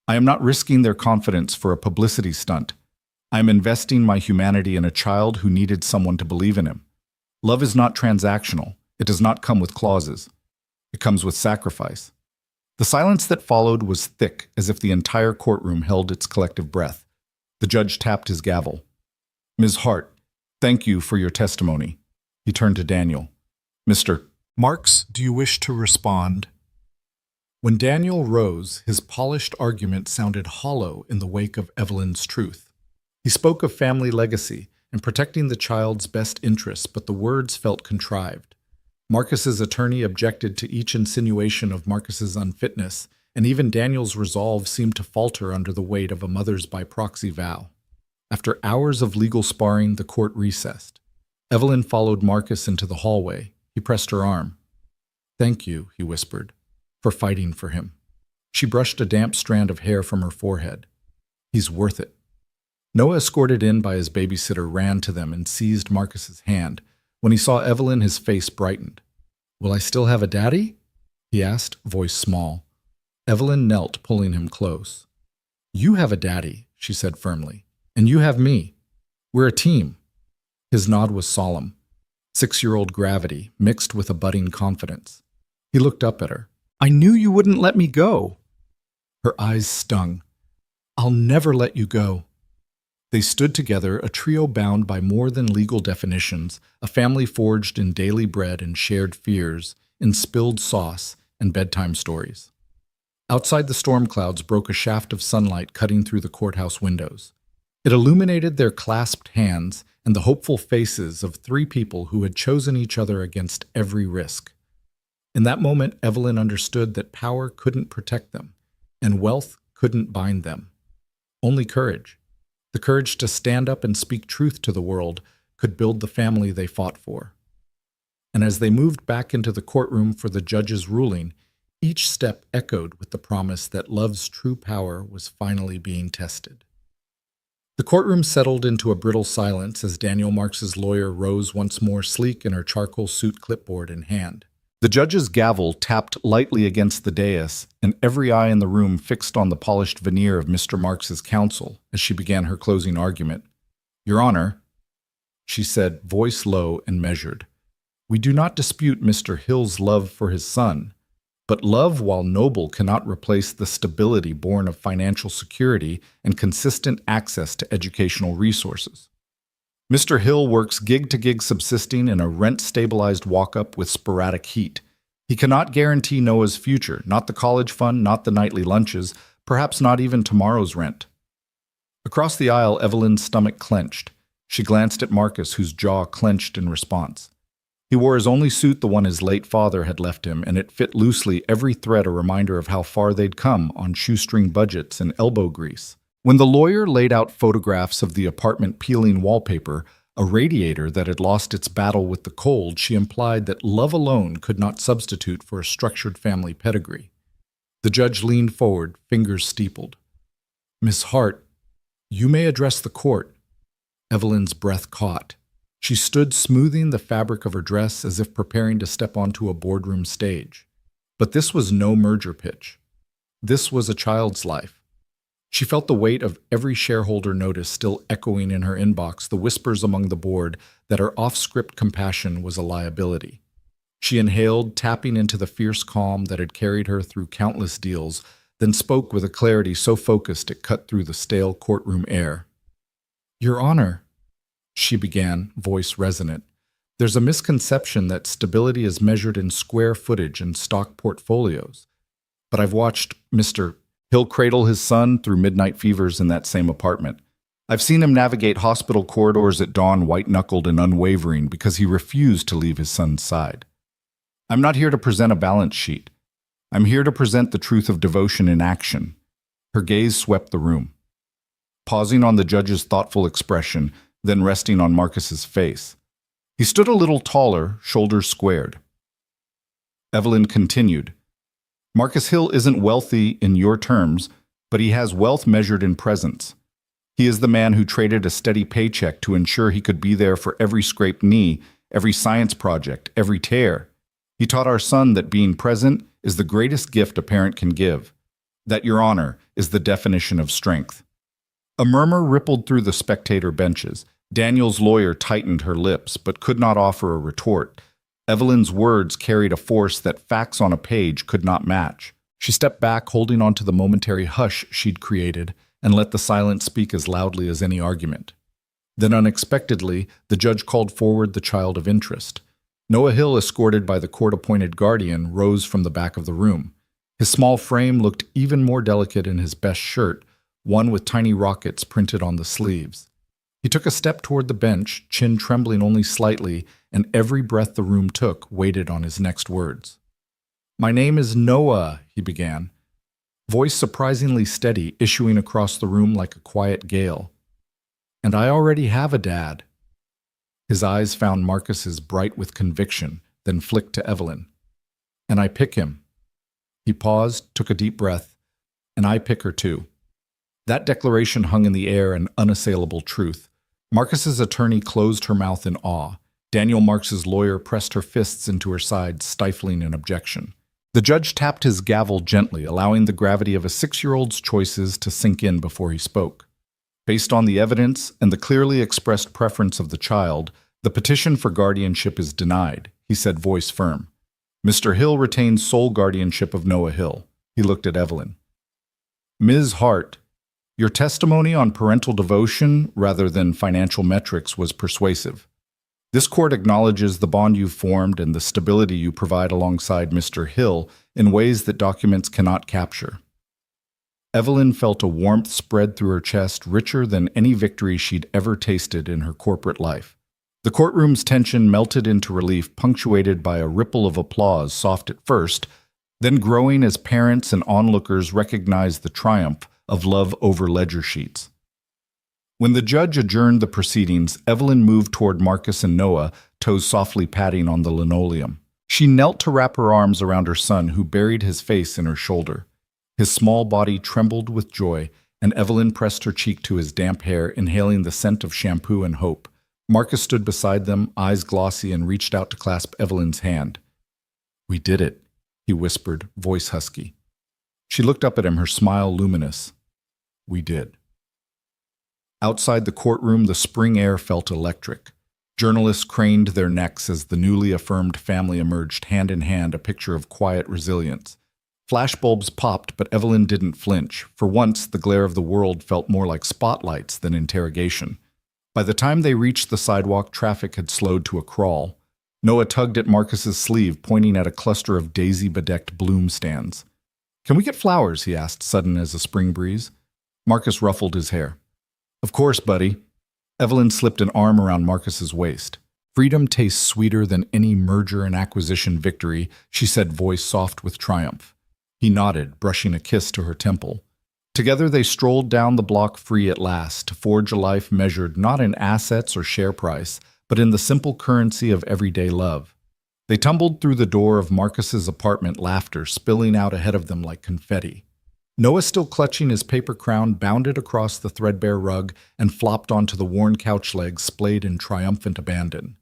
Speaker 1: I am not risking their confidence for a publicity stunt. I am investing my humanity in a child who needed someone to believe in him. Love is not transactional. It does not come with clauses. It comes with sacrifice. The silence that followed was thick, as if the entire courtroom held its collective breath. The judge tapped his gavel. Ms. Hart, thank you for your testimony. He turned to Daniel. Mr. Marks, do you wish to respond? When Daniel rose, his polished argument sounded hollow in the wake of Evelyn's truth. He spoke of family legacy and protecting the child's best interests, but the words felt contrived. Marcus's attorney objected to each insinuation of Marcus's unfitness, and even Daniel's resolve seemed to falter under the weight of a mother's by proxy vow. After hours of legal sparring, the court recessed. Evelyn followed Marcus into the hallway. He pressed her arm. Thank you, he whispered, for fighting for him. She brushed a damp strand of hair from her forehead. He's worth it. Noah, escorted in by his babysitter, ran to them and seized Marcus's hand. When he saw Evelyn, his face brightened. Will I still have a daddy? He asked, voice small. Evelyn knelt, pulling him close. You have a daddy, she said firmly, and you have me. We're a team. His nod was solemn. 6-year-old gravity mixed with a budding confidence. He looked up at her. I knew you wouldn't let me go. Her eyes stung. I'll never let you go. They stood together, a trio bound by more than legal definitions, a family forged in daily bread and shared fears, in spilled sauce and bedtime stories. Outside, the storm clouds broke a shaft of sunlight cutting through the courthouse windows. It illuminated their clasped hands and the hopeful faces of 3 people who had chosen each other against every risk. In that moment, Evelyn understood that power couldn't protect them, and wealth couldn't bind them. Only courage. The courage to stand up and speak truth to the world could build the family they fought for. And as they moved back into the courtroom for the judge's ruling, each step echoed with the promise that love's true power was finally being tested. The courtroom settled into a brittle silence as Daniel Marks's lawyer rose once more, sleek in her charcoal suit, clipboard in hand. The judge's gavel tapped lightly against the dais, and every eye in the room fixed on the polished veneer of Mr. Marks's counsel as she began her closing argument. "Your Honor," she said, voice low and measured, "we do not dispute Mr. Hill's love for his son, but love, while noble, cannot replace the stability born of financial security and consistent access to educational resources. Mr. Hill works gig-to-gig subsisting in a rent-stabilized walk-up with sporadic heat. He cannot guarantee Noah's future, not the college fund, not the nightly lunches, perhaps not even tomorrow's rent." Across the aisle, Evelyn's stomach clenched. She glanced at Marcus, whose jaw clenched in response. He wore his only suit, the one his late father had left him, and it fit loosely, every thread a reminder of how far they'd come on shoestring budgets and elbow grease. When the lawyer laid out photographs of the apartment peeling wallpaper, a radiator that had lost its battle with the cold, she implied that love alone could not substitute for a structured family pedigree. The judge leaned forward, fingers steepled. "Miss Hart, you may address the court." Evelyn's breath caught. She stood smoothing the fabric of her dress as if preparing to step onto a boardroom stage. But this was no merger pitch. This was a child's life. She felt the weight of every shareholder notice still echoing in her inbox, the whispers among the board that her off-script compassion was a liability. She inhaled, tapping into the fierce calm that had carried her through countless deals, then spoke with a clarity so focused it cut through the stale courtroom air. "Your Honor," she began, voice resonant, "there's a misconception that stability is measured in square footage and stock portfolios. But I've watched Mr. Hill cradle his son through midnight fevers in that same apartment. I've seen him navigate hospital corridors at dawn white-knuckled and unwavering because he refused to leave his son's side. I'm not here to present a balance sheet. I'm here to present the truth of devotion in action." Her gaze swept the room, pausing on the judge's thoughtful expression, then resting on Marcus's face. He stood a little taller, shoulders squared. Evelyn continued, "Marcus Hill isn't wealthy in your terms, but he has wealth measured in presence. He is the man who traded a steady paycheck to ensure he could be there for every scraped knee, every science project, every tear. He taught our son that being present is the greatest gift a parent can give, that Your Honor is the definition of strength." A murmur rippled through the spectator benches. Daniel's lawyer tightened her lips, but could not offer a retort. Evelyn's words carried a force that facts on a page could not match. She stepped back, holding on to the momentary hush she'd created, and let the silence speak as loudly as any argument. Then unexpectedly, the judge called forward the child of interest. Noah Hill, escorted by the court-appointed guardian, rose from the back of the room. His small frame looked even more delicate in his best shirt, one with tiny rockets printed on the sleeves. He took a step toward the bench, chin trembling only slightly, and every breath the room took waited on his next words. "My name is Noah," he began, voice surprisingly steady, issuing across the room like a quiet gale. "And I already have a dad." His eyes found Marcus's, bright with conviction, then flicked to Evelyn. "And I pick him." He paused, took a deep breath. "And I pick her too." That declaration hung in the air, an unassailable truth. Marcus's attorney closed her mouth in awe. Daniel Marks's lawyer pressed her fists into her sides, stifling an objection. The judge tapped his gavel gently, allowing the gravity of a 6-year-old's choices to sink in before he spoke. Based on the evidence and the clearly expressed preference of the child, the petition for guardianship is denied, he said, voice firm. Mr. Hill retains sole guardianship of Noah Hill. He looked at Evelyn. "Ms. Hart, your testimony on parental devotion rather than financial metrics was persuasive. This court acknowledges the bond you've formed and the stability you provide alongside Mr. Hill in ways that documents cannot capture." Evelyn felt a warmth spread through her chest richer than any victory she'd ever tasted in her corporate life. The courtroom's tension melted into relief, punctuated by a ripple of applause, soft at first, then growing as parents and onlookers recognized the triumph of love over ledger sheets. When the judge adjourned the proceedings, Evelyn moved toward Marcus and Noah, toes softly patting on the linoleum. She knelt to wrap her arms around her son, who buried his face in her shoulder. His small body trembled with joy, and Evelyn pressed her cheek to his damp hair, inhaling the scent of shampoo and hope. Marcus stood beside them, eyes glossy, and reached out to clasp Evelyn's hand. "We did it," he whispered, voice husky. She looked up at him, her smile luminous. "We did." Outside the courtroom, the spring air felt electric. Journalists craned their necks as the newly affirmed family emerged hand in hand, a picture of quiet resilience. Flashbulbs popped, but Evelyn didn't flinch. For once, the glare of the world felt more like spotlights than interrogation. By the time they reached the sidewalk, traffic had slowed to a crawl. Noah tugged at Marcus's sleeve, pointing at a cluster of daisy-bedecked bloom stands. "Can we get flowers?" he asked, sudden as a spring breeze. Marcus ruffled his hair. "Of course, buddy." Evelyn slipped an arm around Marcus's waist. "Freedom tastes sweeter than any merger and acquisition victory," she said, voice soft with triumph. He nodded, brushing a kiss to her temple. Together they strolled down the block free at last, to forge a life measured not in assets or share price, but in the simple currency of everyday love. They tumbled through the door of Marcus's apartment, laughter spilling out ahead of them like confetti. Noah, still clutching his paper crown, bounded across the threadbare rug and flopped onto the worn couch legs, splayed in triumphant abandon.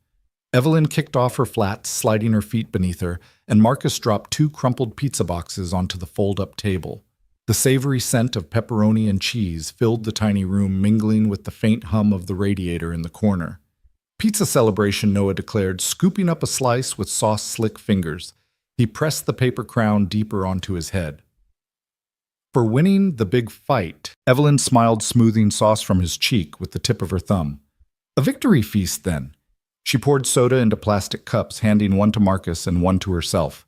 Speaker 1: Evelyn kicked off her flats, sliding her feet beneath her, and Marcus dropped 2 crumpled pizza boxes onto the fold-up table. The savory scent of pepperoni and cheese filled the tiny room, mingling with the faint hum of the radiator in the corner. "Pizza celebration," Noah declared, scooping up a slice with sauce-slick fingers. He pressed the paper crown deeper onto his head. "For winning the big fight," Evelyn smiled, smoothing sauce from his cheek with the tip of her thumb. "A victory feast, then." She poured soda into plastic cups, handing one to Marcus and one to herself.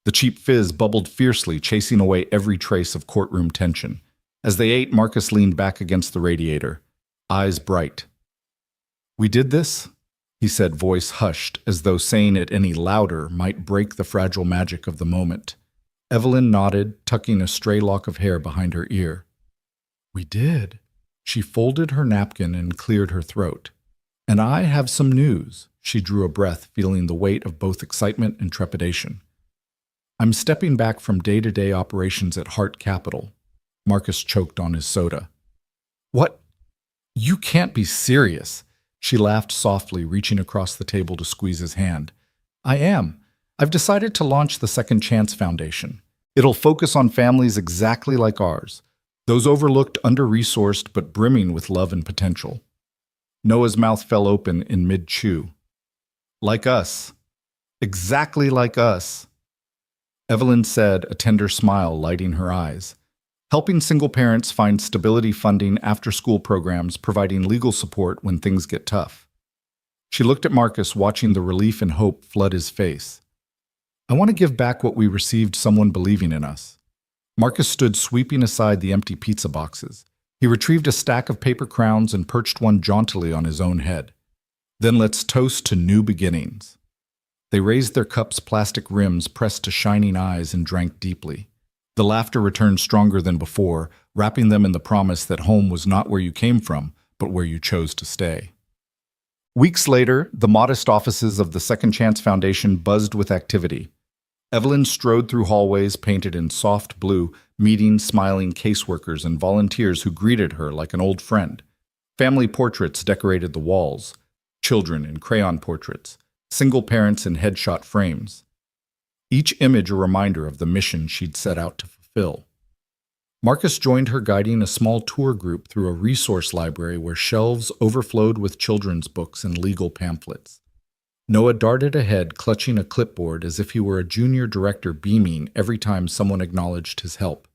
Speaker 1: The cheap fizz bubbled fiercely, chasing away every trace of courtroom tension. As they ate, Marcus leaned back against the radiator, eyes bright. "We did this?" he said, voice hushed, as though saying it any louder might break the fragile magic of the moment. Evelyn nodded, tucking a stray lock of hair behind her ear. "We did." She folded her napkin and cleared her throat. "And I have some news." She drew a breath, feeling the weight of both excitement and trepidation. "I'm stepping back from day-to-day operations at Hart Capital." Marcus choked on his soda. "What? You can't be serious." She laughed softly, reaching across the table to squeeze his hand. "I am. I've decided to launch the Second Chance Foundation. It'll focus on families exactly like ours, those overlooked, under-resourced, but brimming with love and potential." Noah's mouth fell open in mid-chew. "Like us. Exactly like us." Evelyn said, a tender smile lighting her eyes. "Helping single parents find stability funding, after-school programs, providing legal support when things get tough." She looked at Marcus, watching the relief and hope flood his face. "I want to give back what we received, someone believing in us." Marcus stood, sweeping aside the empty pizza boxes. He retrieved a stack of paper crowns and perched one jauntily on his own head. "Then let's toast to new beginnings." They raised their cups' plastic rims pressed to shining eyes and drank deeply. The laughter returned stronger than before, wrapping them in the promise that home was not where you came from, but where you chose to stay. Weeks later, the modest offices of the Second Chance Foundation buzzed with activity. Evelyn strode through hallways painted in soft blue, meeting smiling caseworkers and volunteers who greeted her like an old friend. Family portraits decorated the walls, children in crayon portraits, single parents in headshot frames. Each image a reminder of the mission she'd set out to fulfill. Marcus joined her, guiding a small tour group through a resource library where shelves overflowed with children's books and legal pamphlets. Noah darted ahead, clutching a clipboard as if he were a junior director, beaming every time someone acknowledged his help.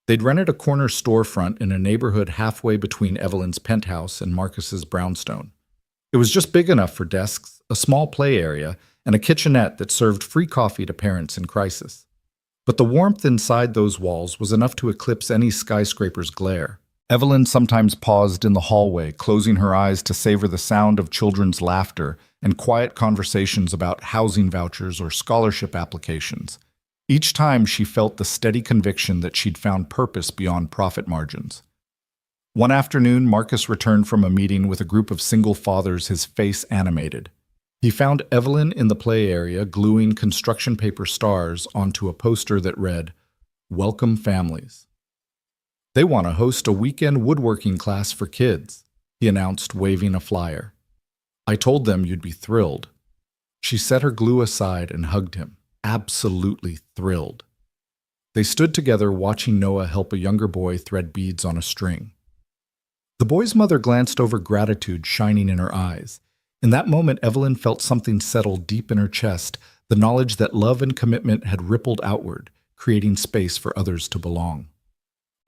Speaker 1: They'd rented a corner storefront in a neighborhood halfway between Evelyn's penthouse and Marcus's brownstone. It was just big enough for desks, a small play area, and a kitchenette that served free coffee to parents in crisis. But the warmth inside those walls was enough to eclipse any skyscraper's glare. Evelyn sometimes paused in the hallway, closing her eyes to savor the sound of children's laughter and quiet conversations about housing vouchers or scholarship applications. Each time she felt the steady conviction that she'd found purpose beyond profit margins. One afternoon, Marcus returned from a meeting with a group of single fathers, his face animated. He found Evelyn in the play area gluing construction paper stars onto a poster that read, "Welcome Families." "They want to host a weekend woodworking class for kids," he announced, waving a flyer. "I told them you'd be thrilled." She set her glue aside and hugged him, absolutely thrilled. They stood together watching Noah help a younger boy thread beads on a string. The boy's mother glanced over, gratitude shining in her eyes. In that moment, Evelyn felt something settle deep in her chest, the knowledge that love and commitment had rippled outward, creating space for others to belong.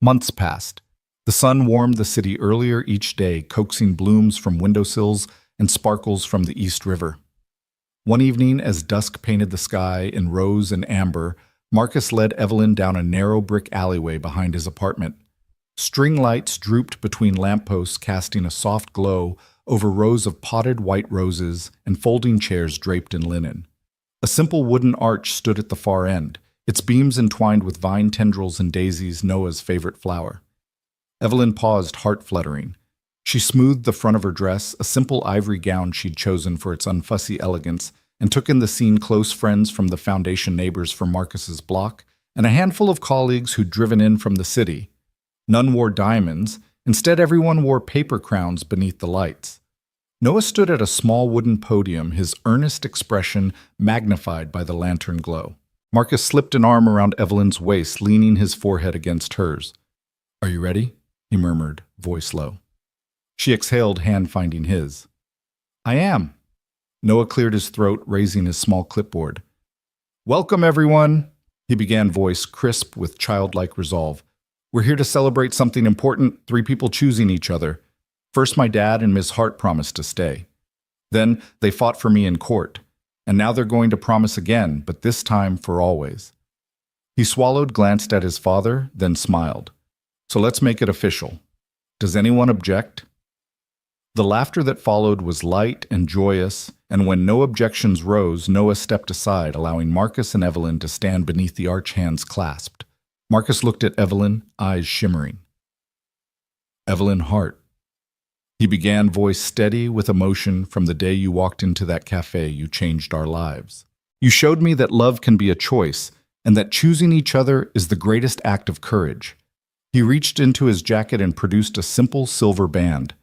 Speaker 1: Months passed. The sun warmed the city earlier each day, coaxing blooms from windowsills and sparkles from the East River. One evening, as dusk painted the sky in rose and amber, Marcus led Evelyn down a narrow brick alleyway behind his apartment. String lights drooped between lampposts, casting a soft glow over rows of potted white roses and folding chairs draped in linen. A simple wooden arch stood at the far end, its beams entwined with vine tendrils and daisies, Noah's favorite flower. Evelyn paused, heart fluttering. She smoothed the front of her dress, a simple ivory gown she'd chosen for its unfussy elegance, and took in the scene: close friends from the foundation, neighbors from Marcus's block, and a handful of colleagues who'd driven in from the city. None wore diamonds. Instead, everyone wore paper crowns beneath the lights. Noah stood at a small wooden podium, his earnest expression magnified by the lantern glow. Marcus slipped an arm around Evelyn's waist, leaning his forehead against hers. "Are you ready?" he murmured, voice low. She exhaled, hand finding his. "I am." Noah cleared his throat, raising his small clipboard. "Welcome, everyone," he began, voice crisp with childlike resolve. "We're here to celebrate something important, 3 people choosing each other. First, my dad and Miss Hart promised to stay. Then, they fought for me in court. And now they're going to promise again, but this time for always." He swallowed, glanced at his father, then smiled. "So let's make it official. Does anyone object?" The laughter that followed was light and joyous, and when no objections rose, Noah stepped aside, allowing Marcus and Evelyn to stand beneath the arch, hands clasped. Marcus looked at Evelyn, eyes shimmering. "Evelyn Hart," he began, voice steady with emotion. "From the day you walked into that cafe, you changed our lives. You showed me that love can be a choice, and that choosing each other is the greatest act of courage." He reached into his jacket and produced a simple silver band.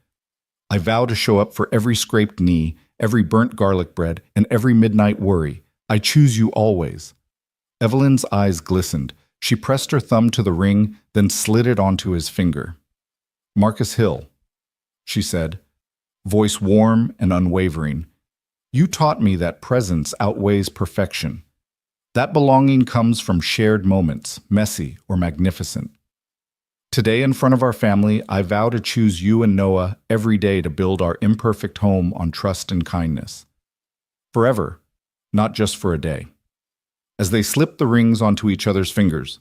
Speaker 1: "I vow to show up for every scraped knee, every burnt garlic bread, and every midnight worry. I choose you always." Evelyn's eyes glistened. She pressed her thumb to the ring, then slid it onto his finger. "Marcus Hill," she said, voice warm and unwavering. "You taught me that presence outweighs perfection. That belonging comes from shared moments, messy or magnificent. Today, in front of our family, I vow to choose you and Noah every day to build our imperfect home on trust and kindness. Forever, not just for a day." As they slipped the rings onto each other's fingers,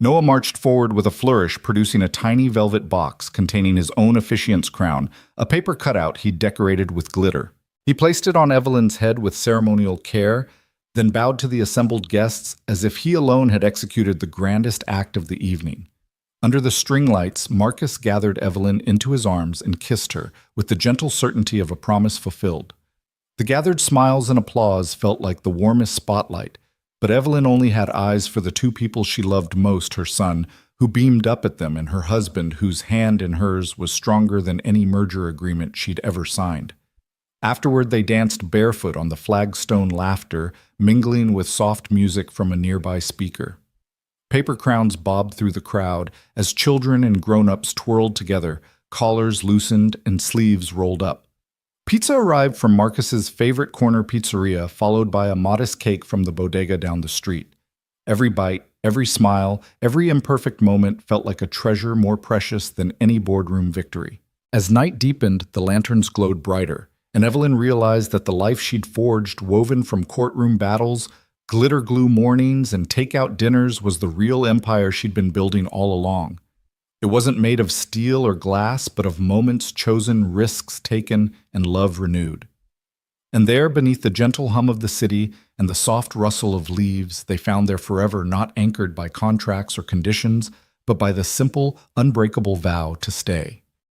Speaker 1: Noah marched forward with a flourish, producing a tiny velvet box containing his own officiant's crown, a paper cutout he'd decorated with glitter. He placed it on Evelyn's head with ceremonial care, then bowed to the assembled guests as if he alone had executed the grandest act of the evening. Under the string lights, Marcus gathered Evelyn into his arms and kissed her with the gentle certainty of a promise fulfilled. The gathered smiles and applause felt like the warmest spotlight, but Evelyn only had eyes for the 2 people she loved most, her son, who beamed up at them, and her husband, whose hand in hers was stronger than any merger agreement she'd ever signed. Afterward, they danced barefoot on the flagstone, laughter mingling with soft music from a nearby speaker. Paper crowns bobbed through the crowd as children and grown-ups twirled together, collars loosened and sleeves rolled up. Pizza arrived from Marcus's favorite corner pizzeria, followed by a modest cake from the bodega down the street. Every bite, every smile, every imperfect moment felt like a treasure more precious than any boardroom victory. As night deepened, the lanterns glowed brighter, and Evelyn realized that the life she'd forged, woven from courtroom battles, glitter glue mornings, and takeout dinners, was the real empire she'd been building all along. It wasn't made of steel or glass, but of moments chosen, risks taken, and love renewed. And there, beneath the gentle hum of the city and the soft rustle of leaves, they found their forever not anchored by contracts or conditions, but by the simple, unbreakable vow to stay.